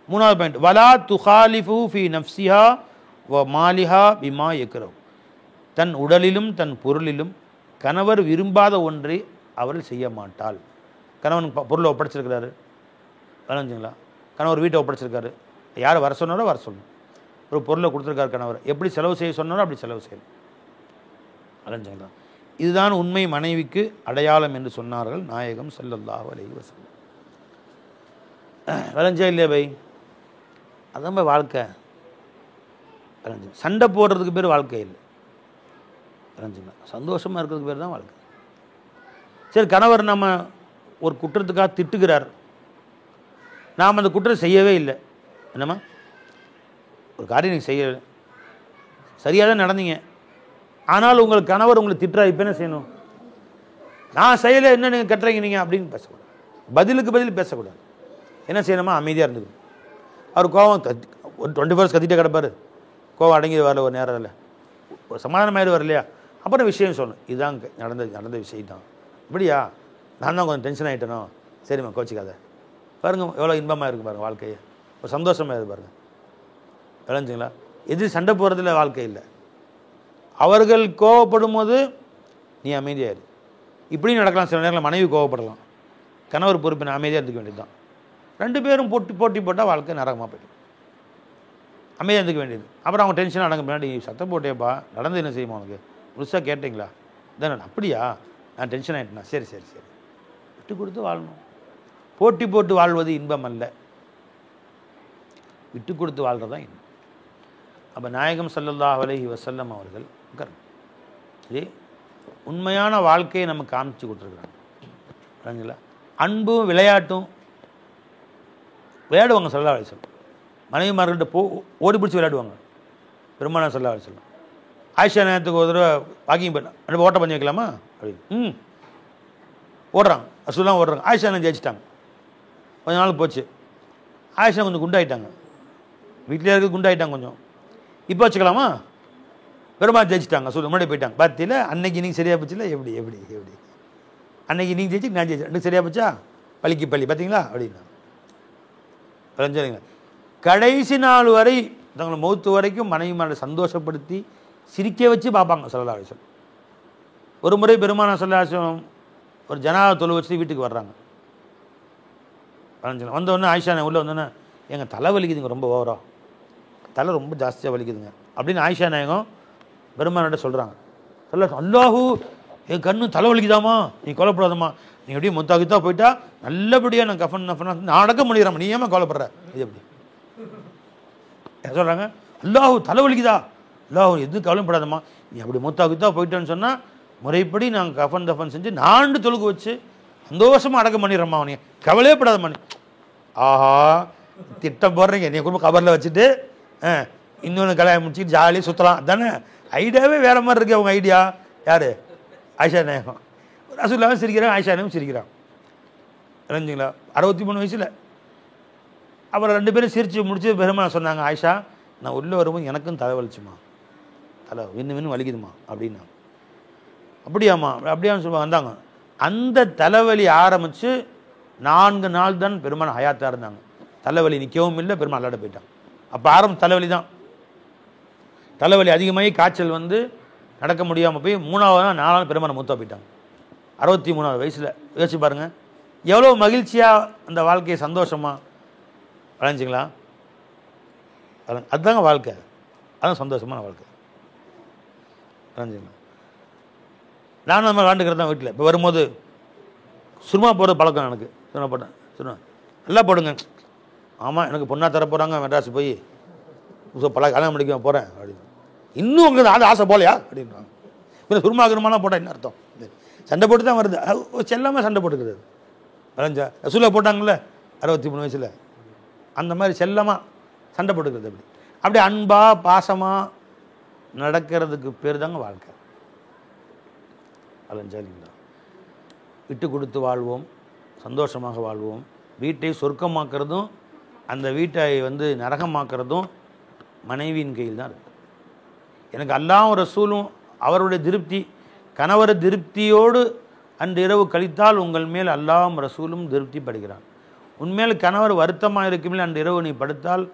3வது பாயிண்ட், வலா துஹாலிஃபு ஃபி நஃப்ஸிஹா வ மாலிஹா பிமா யக்ரஹு. தன் உடலிலும் தன் பொருளிலும் கணவர் விரும்பாத ஒன்றை அவள் செய்ய மாட்டாள். கணவன் பொருளை ஒப்படைச்சிருக்கிறாரு, விளைஞ்சுங்களா? கணவர் வீட்டை ஒப்படைச்சிருக்காரு, யார் வர சொன்னாரோ வர சொல்லணும். ஒரு பொருளை கொடுத்துருக்காரு கணவர், எப்படி செலவு செய்ய சொன்னாரோ அப்படி செலவு செய்யணும். விளைஞ்சுங்களா? இதுதான் உண்மை மனைவிக்கு அடையாளம் என்று சொன்னார்கள் நாயகம் ஸல்லல்லாஹு அலைஹி வஸல்லம். விளைஞ்சா இல்லையா பை? அதான் போய் வாழ்க்கை. விளைஞ்சு சண்டை போடுறதுக்கு பேர் வாழ்க்கை இல்லை. விளைஞ்சுங்களா? சந்தோஷமாக இருக்கிறதுக்கு பேர் தான் வாழ்க்கை. சரி, கணவர் நம்ம ஒரு குற்றத்துக்காக திட்டுகிறார், நாம் அந்த குற்றம் செய்யவே இல்லை. என்னம்மா ஒரு காரியம் நீங்கள் செய்ய சரியாக தான் நடந்தீங்க, ஆனால் உங்கள் கணவர் உங்களை திட்டுறா, இப்போ என்ன செய்யணும்? நான் செய்யலை, என்ன நீங்கள் கட்டுறீங்க நீங்கள் அப்படின்னு பேசக்கூடாது. பதிலுக்கு பதில் பேசக்கூடாது. என்ன செய்யணுமா? அமைதியாக இருந்துக்கணும். அவர் கோவம் ஒரு 24 hours கத்திட்டே கிடப்பார், கோவம் அடங்கி வரல, ஒரு நேரம் இல்லை, ஒரு சமாதானமாயிடுவார் இல்லையா? அப்புறம் விஷயம் சொல்லணும், இதுதான் நடந்த விஷயம் தான். இப்படியா? நான் தான் கொஞ்சம் டென்ஷன் ஆகிட்டேனோ, சரிம்மா கோச்சிக்காத. பாருங்கள் எவ்வளோ இன்பமாக இருக்குது பாருங்கள் வாழ்க்கையை, ஒரு சந்தோஷமாக இருக்குது பாருங்கள். விளைஞ்சுங்களா? எது சண்டை போகிறதுல வாழ்க்கை இல்லை. அவர்கள் கோவப்படும் போது நீ அமைதியாயிரு. இப்படியும் நடக்கலாம். சில நேரங்களில் மனைவி கோவப்படலாம், கணவர் பொறுப்பினை அமைதியாக இருந்துக்க வேண்டியது தான். 2 பேரும் போட்டி போட்டால் வாழ்க்கை நரகமாக போய்டும். அமைதியாக இருந்துக்க வேண்டியது. அப்புறம் அவங்க டென்ஷன் அடங்க பின்னாடி சத்தம் போட்டேப்பா, நடந்து என்ன செய்யுமா உனக்கு, முழுசாக கேட்டிங்களா? தானே? அப்படியா, நான் டென்ஷன் ஆகிட்டேனா? சரி சரி சரி, விட்டு கொடுத்து வாழணும். போட்டி போட்டு வாழ்வது இன்பம் அல்ல, விட்டு கொடுத்து வாழ்கிறது தான் இன்பம். அப்போ நாயகம் ஸல்லல்லாஹு அலைஹி வஸல்லம் அவர்கள் இதே உண்மையான வாழ்க்கையை நம்ம காமிச்சு கொடுத்துருக்குறாங்க. சரிங்களா? அன்பும் விளையாட்டும் விளையாடுவாங்க ஸல்லல்லாஹு அலைஹி வஸல்லம். மனைவிமார்கள்ட்ட ஓடி பிடிச்சி விளையாடுவாங்க பெருமானார் ஸல்லல்லாஹு அலைஹி வஸல்லம். ஆயிஷா நேரத்துக்கு ஒரு தடவை வாக்கிங் போயிட்டான், 2 ஓட்ட பண்ணி வைக்கலாமா அப்படின்னு ஓடுறாங்க, ரசூலுல்லாஹ் ஓடுறாங்க. ஆயிஷா நான் ஜெயிச்சிட்டாங்க. கொஞ்ச நாள் போச்சு, ஆயிஷா கொஞ்சம் குண்டாயிட்டாங்க, வீட்டிலே இருக்க குண்டாயிட்டாங்க கொஞ்சம். இப்போ வச்சுக்கலாமா? பெருமாள் ஜெயிச்சிட்டாங்க, சொல்லு முன்னாடி போயிட்டாங்க. பார்த்தியில அன்னைக்கு நீங்கள் சரியாக போச்சுல, எப்படி எப்படி எப்படி அன்னைக்கு நீங்கள் ஜெயிச்சு நான் ஜெயிச்சேன், அன்றைக்கு சரியாக போச்சா, பள்ளிக்கு பள்ளி பார்த்தீங்களா அப்படின்னா. சரிங்களா? கடைசி நாள் வரை தங்களை மௌத்து வரைக்கும் மனைவிமாரை சந்தோஷப்படுத்தி சிரிக்க வச்சு பார்ப்பாங்க ஸல்லல்லாஹு அலைஹி வஸல்லம். ஒரு முறை பெருமானார் ஸல்லல்லாஹு அலைஹி வஸல்லம் ஒரு ஜனாஸா தொழு வச்சு வீட்டுக்கு வர்றாங்க. வந்தோடனே ஆயிஷா உள்ளே வந்தோடனே, எங்கள் தலை வலிக்குதுங்க, ரொம்ப ஓவரா தலை ரொம்ப ஜாஸ்தியாக வலிக்குதுங்க அப்படின்னு ஆயிஷா நாயகம் பெருமானார்ட்ட சொல்கிறாங்க. அல்லாஹூ, என் கண்ணு தலை வலிக்குதாமா, நீ கொலைப்படாதம்மா, நீ எப்படியே முத்தாக்கித்தா போயிட்டா நல்லபடியாக நான் கஃபன் நஃபன் நான் அடக்க முடிகிறேன், நீ ஏமா கொலைப்படுற? இது எப்படி சொல்கிறாங்க, அல்லாஹ் தலைவலிக்குதா, அல்லாஹ் எதுவும் கவலைப்படாதம்மா, நீ அப்படி மூத்தா போயிட்டேன்னு சொன்னால் முறைப்படி நாங்கள் கஃபன் தஃபன் செஞ்சு 4 தொழுகு வச்சு சந்தோஷமாக அடக்கம் பண்ணிடுறோம்மா, அவனைய கவலையே படாதம்மா. ஆஹா, திட்டம் போடுறீங்க, நீ குடும்ப கவரில் வச்சுட்டு இன்னொன்று கல்யாணம் முடிச்சுட்டு ஜாலியாக சுற்றலாம் தானே. ஐடியாவே வேறு மாதிரி இருக்குது அவங்க ஐடியா. யார்? ஆயிஷா நாயகம். ரசூலுல்லாஹ் சிரிக்கிறான், ஆயிஷா நாயகம் சிரிக்கிறான். தெரிஞ்சுங்களா? 63 வயசில். அப்புறம் 2 பேரும் சிரித்து முடிச்சு பெருமாள் சொன்னாங்க, ஆயிஷா நான் உள்ளே வரும்போது எனக்கும் தலை வலிச்சுமா, தலை வின்னு வலிக்குதுமா அப்படின்னா. அப்படியாம்மா அப்படியான்னு சொல்லுவாங்க. வந்தாங்க. அந்த தலைவலி ஆரம்பித்து 4 நாள் தான் பெருமாள் ஹயாத்தாக இருந்தாங்க. தலைவலி நிற்கவும் இல்லை, பெருமாள் அல்லாட போயிட்டாங்க. அப்போ ஆரம்ப தலைவலி தான். தலைவலி அதிகமாகி காய்ச்சல் வந்து நடக்க முடியாமல் போய் 3வது நாள் 4 நாள் பெருமாள் மூத்தா போயிட்டாங்க. 63வது வயசில். யோசிச்சு பாருங்கள், எவ்வளோ மகிழ்ச்சியாக அந்த வாழ்க்கையை சந்தோஷமாக வளைஞ்சிங்களா. அதுதாங்க வாழ்க்கை, அதுதான் சந்தோஷமான வாழ்க்கை. வளைஞ்சிங்களா. நானும் நம்ம விளாண்டுக்கிறது தான் வீட்டில். இப்போ வரும்போது சுருமா போடுறது பழக்கம் எனக்கு. சுருமா போட்டேன், சுருமா நல்லா போடுங்க. ஆமாம், எனக்கு பொண்ணாக தர போகிறாங்க மெட்ராஸ் போய் பல கல்யாணம் முடிக்க போகிறேன் அப்படின்னு. இன்னும் உங்களுக்கு ஆசை போலையா அப்படின்றாங்க. இப்போ சுருமாக்கணுமாலாம் போட்டால் என்ன அர்த்தம்? சண்டை போட்டு தான் வருது. செல்லாமல் சண்டை போட்டுக்கிறது. வளைஞ்சா ரசூலா போட்டாங்கல்ல 63 வயசில், அந்த மாதிரி செல்லமாக சண்டை போட்டுக்கிறது. அப்படி அன்பாக பாசமாக நடக்கிறதுக்கு பேர் தாங்க வாழ்க்கை. அலைஞ்சாலிங்களா. விட்டு கொடுத்து வாழ்வோம், சந்தோஷமாக வாழ்வோம். வீட்டை சொர்க்கமாக்குறதும் அந்த வீட்டை வந்து நரகமாக்குறதும் மனைவியின் கையில் தான் இருக்குது. எனக்கு அல்லாஹ்வும் ரசூலும் அவருடைய திருப்தி, கணவர் திருப்தியோடு அன்று இரவு கழித்தால் உங்கள் மேல் அல்லாஹ்வும் ரசூலும் திருப்தி படுகிறான். உன்மேல் கணவர் வருத்தமாக இருக்குமே அன்று இரவு நீ படுத்தால்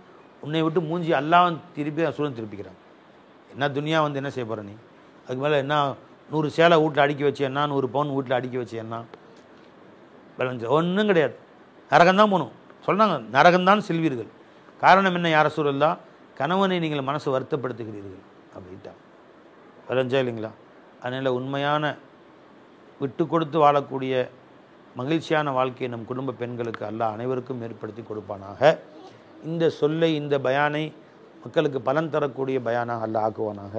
உன்னை விட்டு மூஞ்சி அல்லாஹ்வும் திருப்பி ரசூலும் திருப்பிக்கிறான். என்ன துனியா வந்து என்ன செய்ய போகிற நீ? அதுக்கு மேலே என்ன 100 சேலை வீட்டில் அடுக்கி வச்சு என்ன, 100 பவுன் வீட்டில் அடுக்கி வச்சு என்ன விளைஞ்ச ஒன்றும் கிடையாது. நரகம்தான் போகணும் சொன்னாங்க. நரகம்தான் செல்வீர்கள். காரணம் என்ன யார் ரசூலுல்லாஹ்? கணவனை நீங்கள் மனசு வருத்தப்படுத்துகிறீர்கள் அப்படின்ட்டாங்க. விளைஞ்சா இல்லைங்களா? அதனால் உண்மையான விட்டு கொடுத்து வாழக்கூடிய மகிழ்ச்சியான வாழ்க்கையை நம் குடும்ப பெண்களுக்கு அல்லாஹ் அனைவருக்கும் ஏற்படுத்தி கொடுப்பானாக. இந்த சொல்லை, இந்த பயானை மக்களுக்கு பலன் தரக்கூடிய பயானாக அல்லாஹ் ஆக்குவானாக.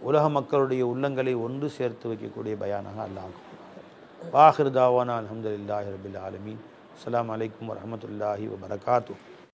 உலக மக்களுடைய உள்ளங்களை ஒன்று சேர்த்து வைக்கக்கூடிய பயானாக அல்லாஹ் ஆக்குவானாக. வாஹிர் தாவானா அல்ஹம்துலில்லாஹி ரபில் ஆலமீன். அஸ்ஸலாமு அலைக்கும் வரஹ்மத்துல்லாஹி வபரகாத்துஹு.